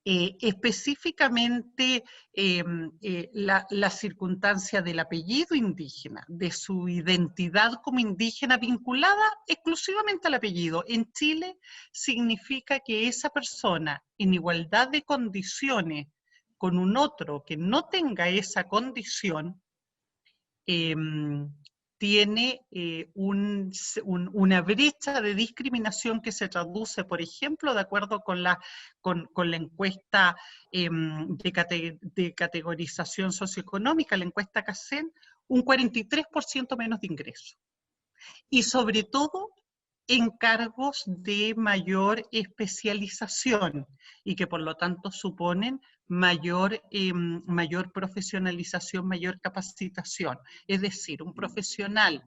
específicamente la circunstancia del apellido indígena, de su identidad como indígena vinculada exclusivamente al apellido. En Chile significa que esa persona, en igualdad de condiciones con un otro que no tenga esa condición, tiene una brecha de discriminación que se traduce, por ejemplo, de acuerdo con la encuesta de categorización socioeconómica, la encuesta CACEN, un 43% menos de ingresos. Y sobre todo en cargos de mayor especialización y que por lo tanto suponen mayor profesionalización, mayor capacitación. Es decir, un profesional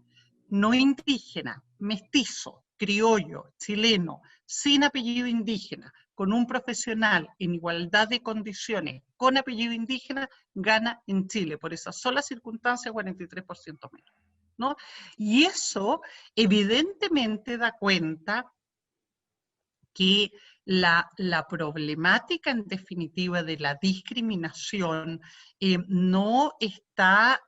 no indígena, mestizo, criollo, chileno, sin apellido indígena, con un profesional en igualdad de condiciones con apellido indígena, gana en Chile. Por esa sola circunstancia, 43% menos, ¿no? Y eso evidentemente da cuenta que la problemática en definitiva de la discriminación no está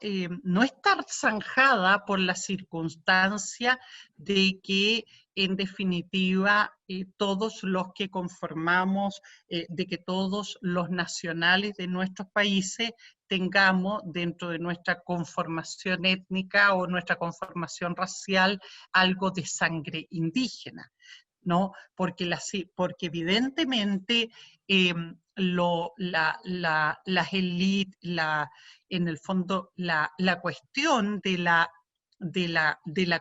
zanjada por la circunstancia de que en definitiva todos los que conformamos, de que todos los nacionales de nuestros países tengamos dentro de nuestra conformación étnica o nuestra conformación racial algo de sangre indígena, ¿no? Porque evidentemente las élites, en el fondo, la cuestión de la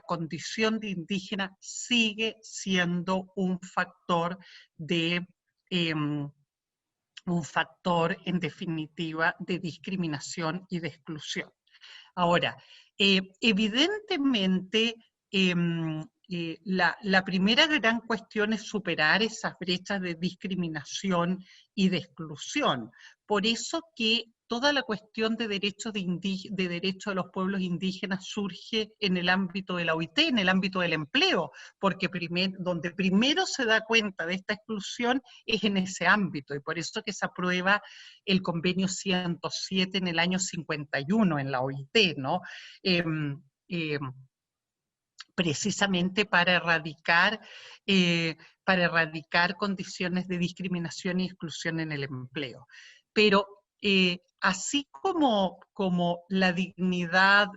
condición de indígena sigue siendo un factor en definitiva, de discriminación y de exclusión. Ahora, evidentemente, la primera gran cuestión es superar esas brechas de discriminación y de exclusión. Por eso que toda la cuestión de derechos de los pueblos indígenas surge en el ámbito de la OIT, en el ámbito del empleo, porque donde primero se da cuenta de esta exclusión es en ese ámbito, y por eso que se aprueba el convenio 107 en el año 51 en la OIT, ¿no? Precisamente para erradicar condiciones de discriminación y exclusión en el empleo. Pero así como la dignidad,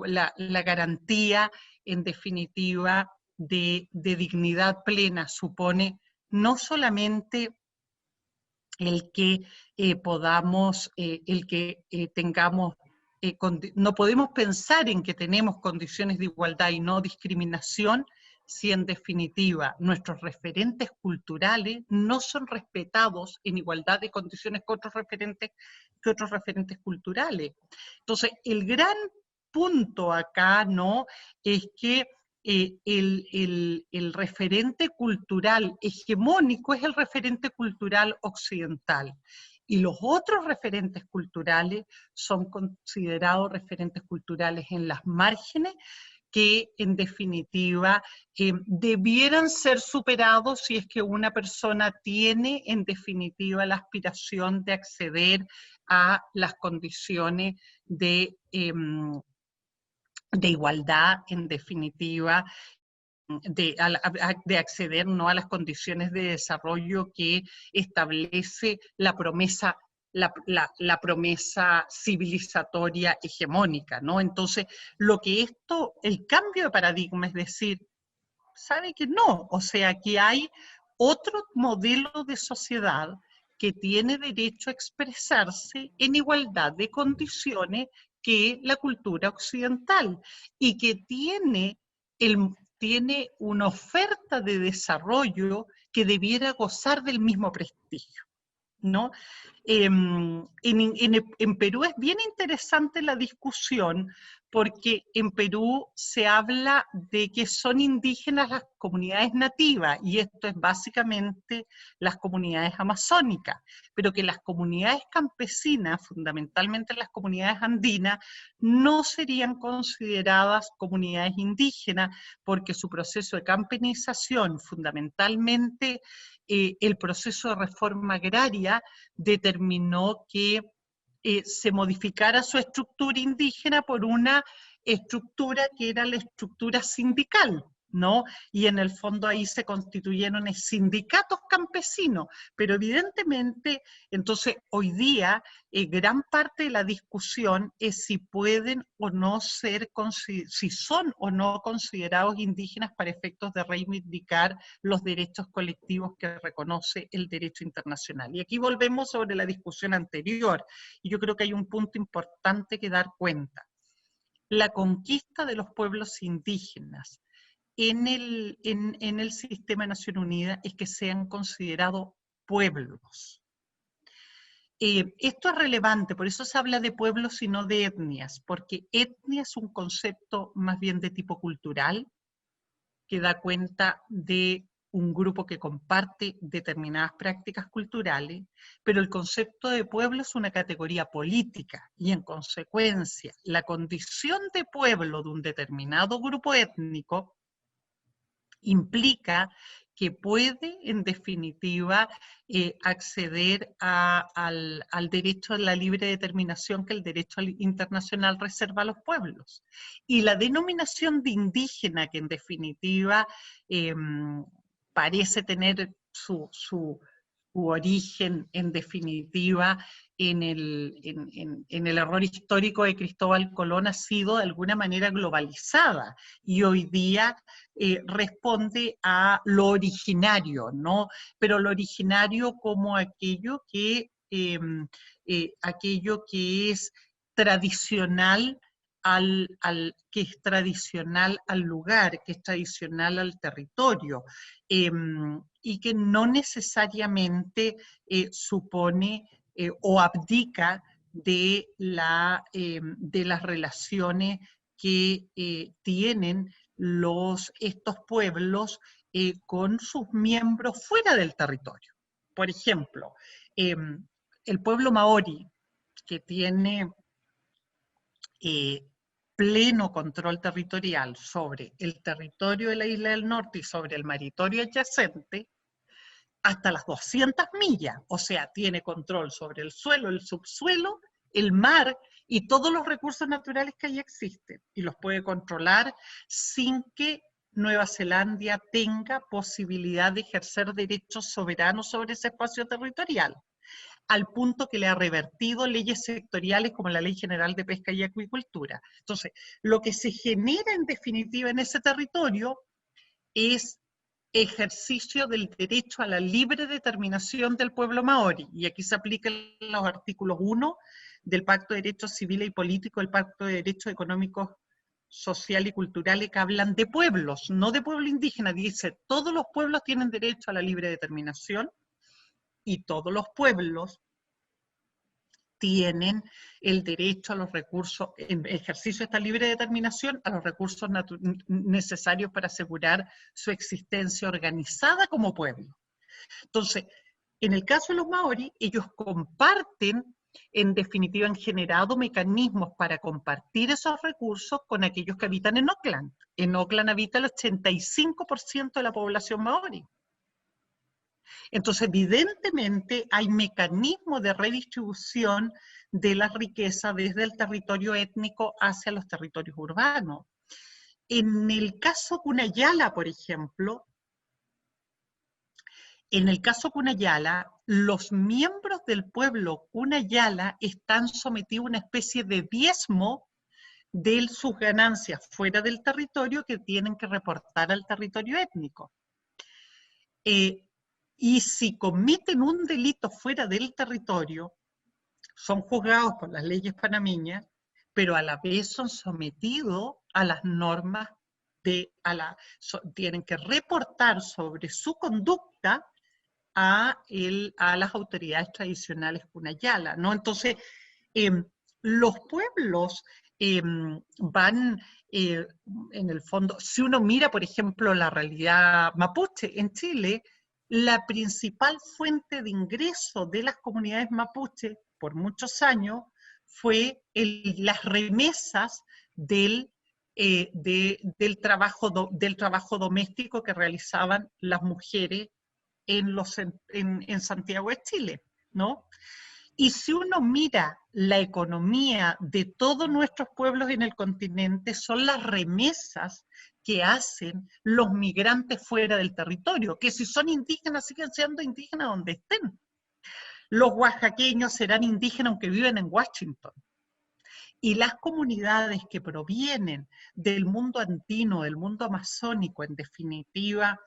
la garantía, en definitiva, de dignidad plena supone no solamente el que tengamos, no podemos pensar en que tenemos condiciones de igualdad y no discriminación si en definitiva nuestros referentes culturales no son respetados en igualdad de condiciones que otros referentes culturales. Entonces, el gran punto acá, ¿no?, es que el referente cultural hegemónico es el referente cultural occidental, y los otros referentes culturales son considerados referentes culturales en las márgenes, que en definitiva debieran ser superados si es que una persona tiene en definitiva la aspiración de acceder a las condiciones de igualdad, en definitiva, de acceder, ¿no?, a las condiciones de desarrollo que establece la promesa, la promesa civilizatoria hegemónica, ¿no? Entonces, el cambio de paradigma es decir, sabe que no, o sea, que hay otro modelo de sociedad que tiene derecho a expresarse en igualdad de condiciones que la cultura occidental y que tiene una oferta de desarrollo que debiera gozar del mismo prestigio, ¿no? En Perú es bien interesante la discusión porque en Perú se habla de que son indígenas las comunidades nativas, y esto es básicamente las comunidades amazónicas, pero que las comunidades campesinas, fundamentalmente las comunidades andinas, no serían consideradas comunidades indígenas porque su proceso de campanización, fundamentalmente el proceso de reforma agraria, determinó que se modificara su estructura indígena por una estructura que era la estructura sindical, ¿no? Y en el fondo ahí se constituyeron sindicatos campesinos, pero evidentemente, entonces hoy día gran parte de la discusión es si pueden o no si son o no considerados indígenas para efectos de reivindicar los derechos colectivos que reconoce el derecho internacional. Y aquí volvemos sobre la discusión anterior, y yo creo que hay un punto importante que dar cuenta. La conquista de los pueblos indígenas en el sistema de Naciones Unidas es que sean considerados pueblos. Esto es relevante, por eso se habla de pueblos y no de etnias, porque etnia es un concepto más bien de tipo cultural, que da cuenta de un grupo que comparte determinadas prácticas culturales, pero el concepto de pueblo es una categoría política, y en consecuencia, la condición de pueblo de un determinado grupo étnico implica que puede, en definitiva, acceder al derecho a la libre determinación que el derecho internacional reserva a los pueblos. Y la denominación de indígena, que en definitiva parece tener su origen, en definitiva, en el error histórico de Cristóbal Colón, ha sido de alguna manera globalizada, y hoy día responde a lo originario, ¿no? Pero lo originario como aquello que es tradicional que es tradicional al lugar, que es tradicional al territorio, y que no necesariamente supone o abdica de las relaciones que tienen estos pueblos con sus miembros fuera del territorio. Por ejemplo, el pueblo maorí, que tiene pleno control territorial sobre el territorio de la Isla del Norte y sobre el maritorio adyacente, hasta las 200 millas, o sea, tiene control sobre el suelo, el subsuelo, el mar y todos los recursos naturales que ahí existen, y los puede controlar sin que Nueva Zelanda tenga posibilidad de ejercer derechos soberanos sobre ese espacio territorial, al punto que le ha revertido leyes sectoriales como la Ley General de Pesca y Acuicultura. Entonces, lo que se genera en definitiva en ese territorio es ejercicio del derecho a la libre determinación del pueblo maorí, y aquí se aplican los artículos 1 del Pacto de Derechos Civiles y Políticos, el Pacto de Derechos Económicos, Social y Culturales, que hablan de pueblos, no de pueblo indígena. Dice, todos los pueblos tienen derecho a la libre determinación, y todos los pueblos tienen el derecho a los recursos, en ejercicio de esta libre determinación, a los recursos necesarios para asegurar su existencia organizada como pueblo. Entonces, en el caso de los maorí, ellos comparten en definitiva han generado mecanismos para compartir esos recursos con aquellos que habitan en Auckland. En Auckland habita el 85% de la población maorí. Entonces, evidentemente, hay mecanismos de redistribución de la riqueza desde el territorio étnico hacia los territorios urbanos. En el caso Kunayala, por ejemplo, los miembros del pueblo Kunayala están sometidos a una especie de diezmo de sus ganancias fuera del territorio que tienen que reportar al territorio étnico. Y si cometen un delito fuera del territorio, son juzgados por las leyes panameñas, pero a la vez son sometidos a las normas tienen que reportar sobre su conducta a las autoridades tradicionales Kunayala, ¿no? Entonces, los pueblos van, en el fondo, si uno mira, por ejemplo, la realidad mapuche en Chile, la principal fuente de ingreso de las comunidades mapuche por muchos años fue las remesas del trabajo doméstico que realizaban las mujeres en Santiago de Chile, ¿no? Y si uno mira la economía de todos nuestros pueblos en el continente, son las remesas que hacen los migrantes fuera del territorio, que si son indígenas, siguen siendo indígenas donde estén. Los oaxaqueños serán indígenas aunque viven en Washington. Y las comunidades que provienen del mundo andino, del mundo amazónico, en definitiva,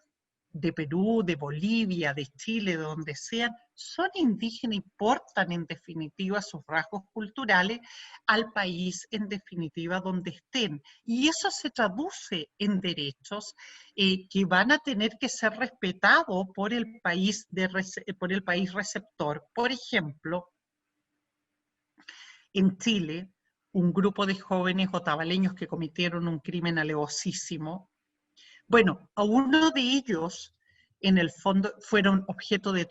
de Perú, de Bolivia, de Chile, de donde sean, son indígenas y portan en definitiva sus rasgos culturales al país en definitiva donde estén. Y eso se traduce en derechos que van a tener que ser respetados por el país receptor. Por ejemplo, en Chile, un grupo de jóvenes otavaleños que cometieron un crimen alevosísimo. Bueno, a uno de ellos, en el fondo, fueron objeto de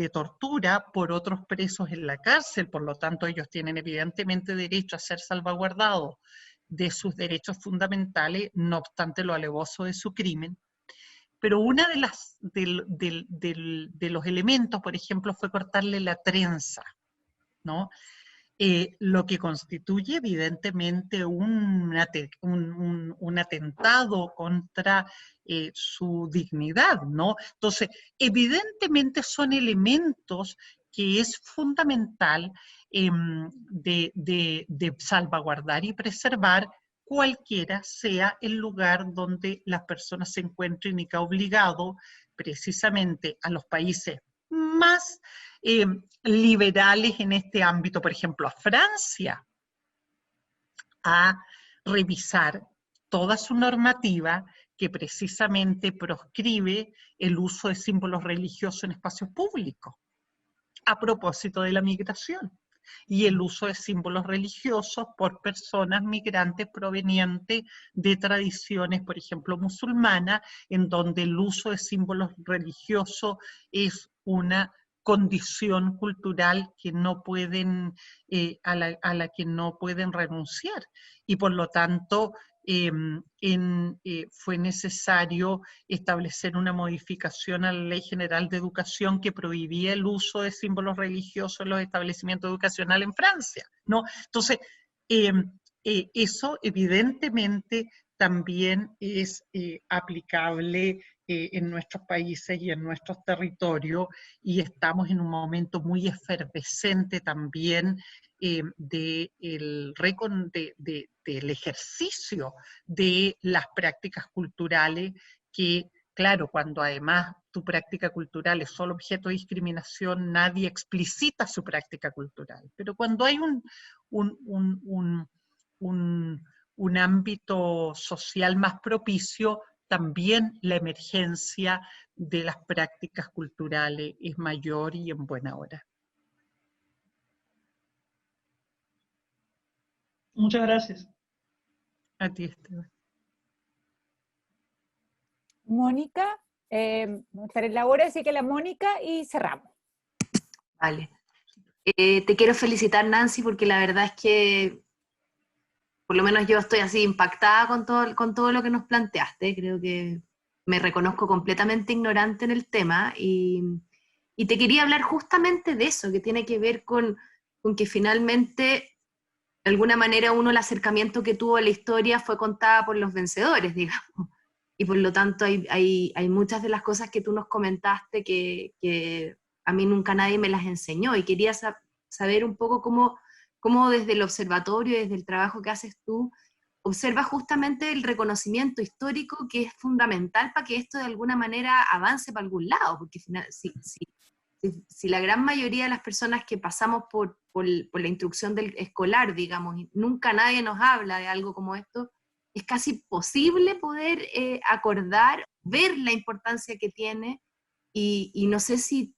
tortura por otros presos en la cárcel, por lo tanto ellos tienen evidentemente derecho a ser salvaguardados de sus derechos fundamentales, no obstante lo alevoso de su crimen. Pero una de los elementos, por ejemplo, fue cortarle la trenza, ¿no? Lo que constituye evidentemente un atentado contra su dignidad, ¿no? Entonces, evidentemente son elementos que es fundamental de salvaguardar y preservar cualquiera sea el lugar donde las personas se encuentren y que ha obligado precisamente a los países más liberales en este ámbito, por ejemplo, a Francia, a revisar toda su normativa que precisamente proscribe el uso de símbolos religiosos en espacios públicos, a propósito de la migración, y el uso de símbolos religiosos por personas migrantes provenientes de tradiciones, por ejemplo, musulmanas, en donde el uso de símbolos religiosos es una condición cultural que no pueden, a la que no pueden renunciar. Y por lo tanto, fue necesario establecer una modificación a la Ley General de Educación que prohibía el uso de símbolos religiosos en los establecimientos educacionales en Francia, ¿no? Entonces, eso evidentemente también es aplicable en nuestros países y en nuestros territorios, y estamos en un momento muy efervescente también del ejercicio de las prácticas culturales que, claro, cuando además tu práctica cultural es solo objeto de discriminación, nadie explicita su práctica cultural. Pero cuando hay un ámbito social más propicio, también la emergencia de las prácticas culturales es mayor y en buena hora. Muchas gracias. A ti, Esteban. Mónica, estaré en la hora, así que la Mónica y cerramos. Vale. Te quiero felicitar, Nancy, porque la verdad es que por lo menos yo estoy así impactada con todo lo que nos planteaste. Creo que me reconozco completamente ignorante en el tema y te quería hablar justamente de eso, que tiene que ver con que finalmente, de alguna manera, uno el acercamiento que tuvo a la historia fue contada por los vencedores, digamos. Y por lo tanto hay muchas de las cosas que tú nos comentaste que a mí nunca nadie me las enseñó y quería saber un poco cómo desde el observatorio, desde el trabajo que haces tú, observas justamente el reconocimiento histórico que es fundamental para que esto de alguna manera avance para algún lado, porque si la gran mayoría de las personas que pasamos por la instrucción del escolar, digamos, y nunca nadie nos habla de algo como esto, es casi posible poder acordar, ver la importancia que tiene, y no sé si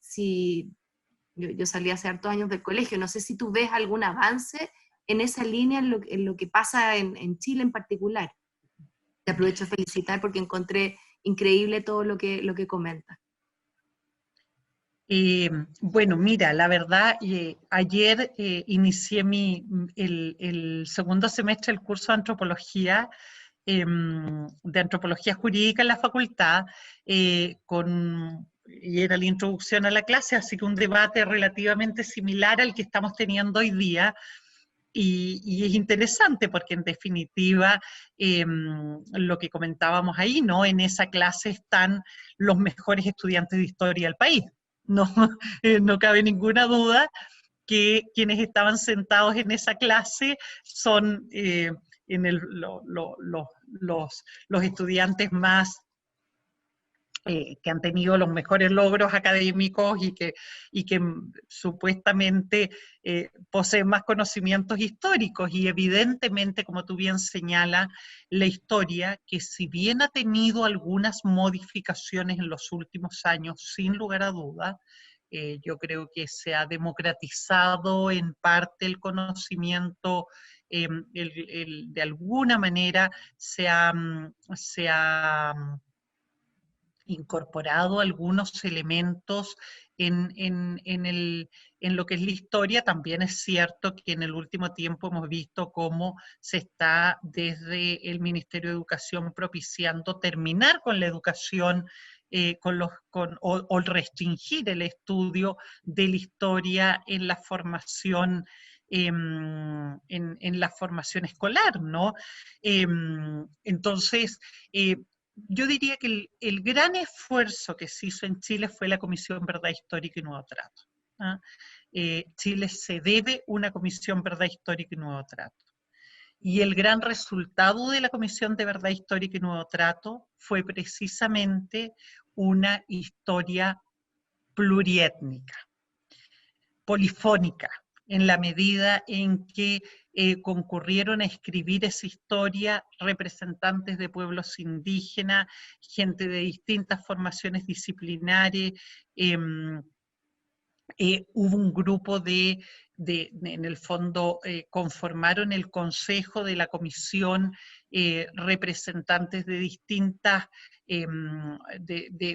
yo salí hace hartos años del colegio, no sé si tú ves algún avance en esa línea, en lo que pasa en Chile en particular. Te aprovecho a felicitar porque encontré increíble todo lo que comentas. Bueno, mira, la verdad, ayer inicié el segundo semestre del curso de antropología, de antropología jurídica en la facultad, y era la introducción a la clase, así que un debate relativamente similar al que estamos teniendo hoy día. Y es interesante porque en definitiva lo que comentábamos ahí, ¿no? En esa clase están los mejores estudiantes de historia del país. No, no cabe ninguna duda que quienes estaban sentados en esa clase son los estudiantes más que han tenido los mejores logros académicos y que supuestamente poseen más conocimientos históricos. Y evidentemente, como tú bien señalas, la historia, que si bien ha tenido algunas modificaciones en los últimos años, sin lugar a dudas, yo creo que se ha democratizado en parte el conocimiento, de alguna manera se ha incorporado algunos elementos en lo que es la historia. También es cierto que en el último tiempo hemos visto cómo se está desde el Ministerio de Educación propiciando terminar con la educación, o restringir el estudio de la historia en la formación, en la formación escolar, ¿no? Entonces, yo diría que el gran esfuerzo que se hizo en Chile fue la Comisión Verdad Histórica y Nuevo Trato. ¿Ah? Chile se debe una Comisión Verdad Histórica y Nuevo Trato. Y el gran resultado de la Comisión de Verdad Histórica y Nuevo Trato fue precisamente una historia pluriétnica, polifónica, en la medida en que concurrieron a escribir esa historia representantes de pueblos indígenas, gente de distintas formaciones disciplinares. Hubo un grupo en el fondo, conformaron el consejo de la comisión representantes de distintas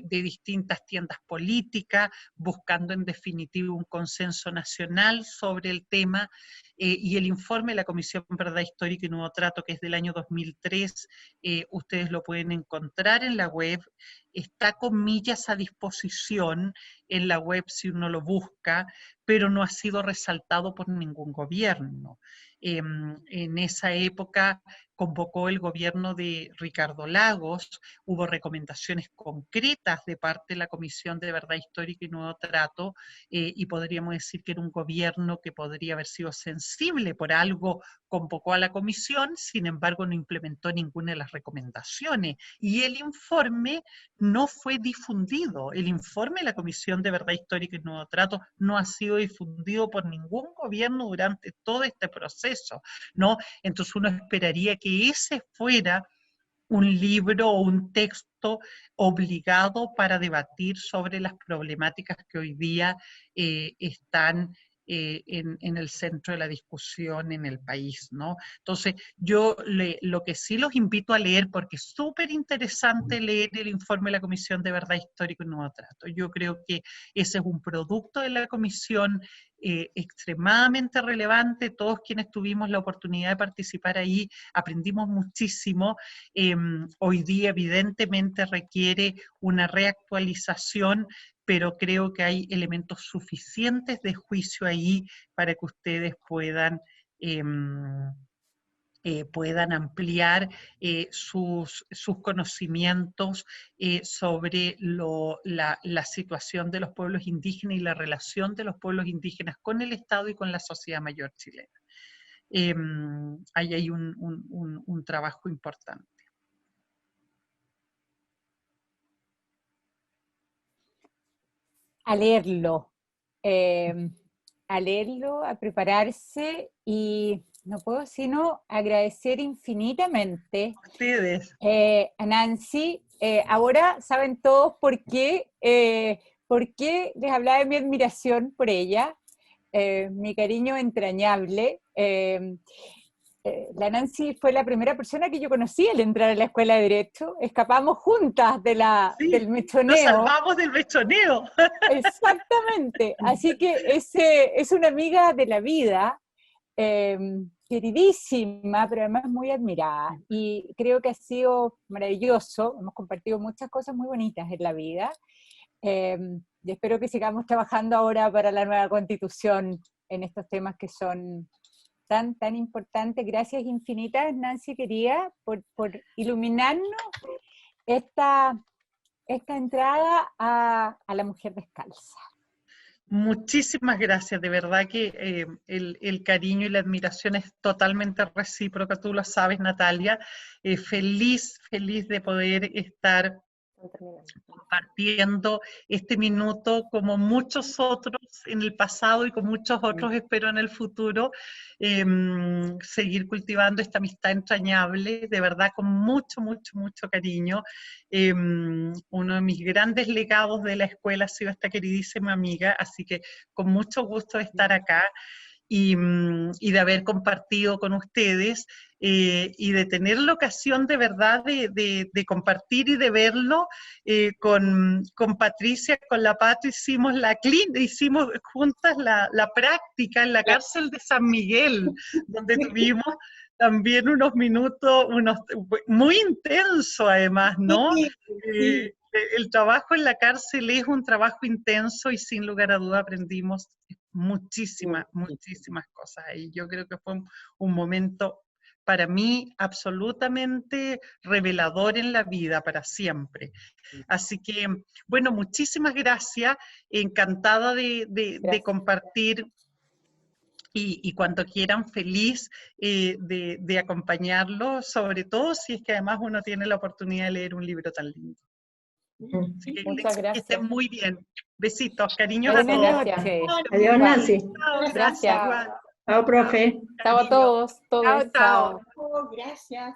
distintas tiendas políticas, buscando en definitiva un consenso nacional sobre el tema, y el informe de la Comisión Verdad Histórica y Nuevo Trato, que es del año 2003, ustedes lo pueden encontrar en la web, está con millas a disposición en la web si uno lo busca, pero no ha sido resaltado por ningún gobierno. En esa época convocó el gobierno de Ricardo Lagos, hubo recomendaciones concretas de parte de la Comisión de Verdad Histórica y Nuevo Trato, y podríamos decir que era un gobierno que podría haber sido sensible, por algo convocó a la comisión, sin embargo no implementó ninguna de las recomendaciones, y el informe no fue difundido. El informe de la Comisión de Verdad Histórica y Nuevo Trato no ha sido difundido por ningún gobierno durante todo este proceso, ¿no? Entonces uno esperaría que ese fuera un libro o un texto obligado para debatir sobre las problemáticas que hoy día están en el centro de la discusión en el país, ¿no? Entonces, yo lo que sí los invito a leer, porque es súper interesante leer el informe de la Comisión de Verdad Histórica y Nuevo Trato. Yo creo que ese es un producto de la Comisión extremadamente relevante. Todos quienes tuvimos la oportunidad de participar ahí aprendimos muchísimo. Hoy día evidentemente requiere una reactualización, pero creo que hay elementos suficientes de juicio ahí para que ustedes puedan ampliar sus conocimientos sobre la situación de los pueblos indígenas y la relación de los pueblos indígenas con el Estado y con la sociedad mayor chilena. Ahí hay un trabajo importante. A leerlo, a prepararse, y no puedo sino agradecer infinitamente Ustedes. a Nancy. Ahora saben todos por qué les hablaba de mi admiración por ella, mi cariño entrañable. La Nancy fue la primera persona que yo conocí al entrar a la Escuela de Derecho. Escapamos juntas del mechoneo. Nos salvamos del mechoneo. Exactamente. Así que es una amiga de la vida, queridísima, pero además muy admirada. Y creo que ha sido maravilloso. Hemos compartido muchas cosas muy bonitas en la vida. Y espero que sigamos trabajando ahora para la nueva Constitución en estos temas que son tan importante. Gracias infinitas, Nancy querida, por iluminarnos esta entrada a la mujer descalza. Muchísimas gracias, de verdad que el cariño y la admiración es totalmente recíproca, tú lo sabes, Natalia. Feliz de poder estar compartiendo este minuto, como muchos otros en el pasado y con muchos otros espero en el futuro, seguir cultivando esta amistad entrañable, de verdad con mucho cariño. Uno de mis grandes legados de la escuela ha sido esta queridísima amiga, así que con mucho gusto de estar acá y de haber compartido con ustedes, y de tener la ocasión de verdad de compartir y de verlo con Patricia, con la Pati, hicimos juntas la práctica en la cárcel de San Miguel, donde tuvimos también unos minutos, muy intenso además, ¿no? El trabajo en la cárcel es un trabajo intenso y sin lugar a duda aprendimos muchísimas cosas ahí. Yo creo que fue un momento para mí absolutamente revelador en la vida, para siempre. Así que, bueno, muchísimas gracias, encantada de compartir y cuando quieran, feliz de acompañarlos, sobre todo si es que además uno tiene la oportunidad de leer un libro tan lindo. Así que muchas gracias. Que estén muy bien. Besitos, cariños a Buenas todos. noches. Adiós, Nancy. Gracias. Chao, profe. Chao a todos. Chao. Chao. Oh, gracias.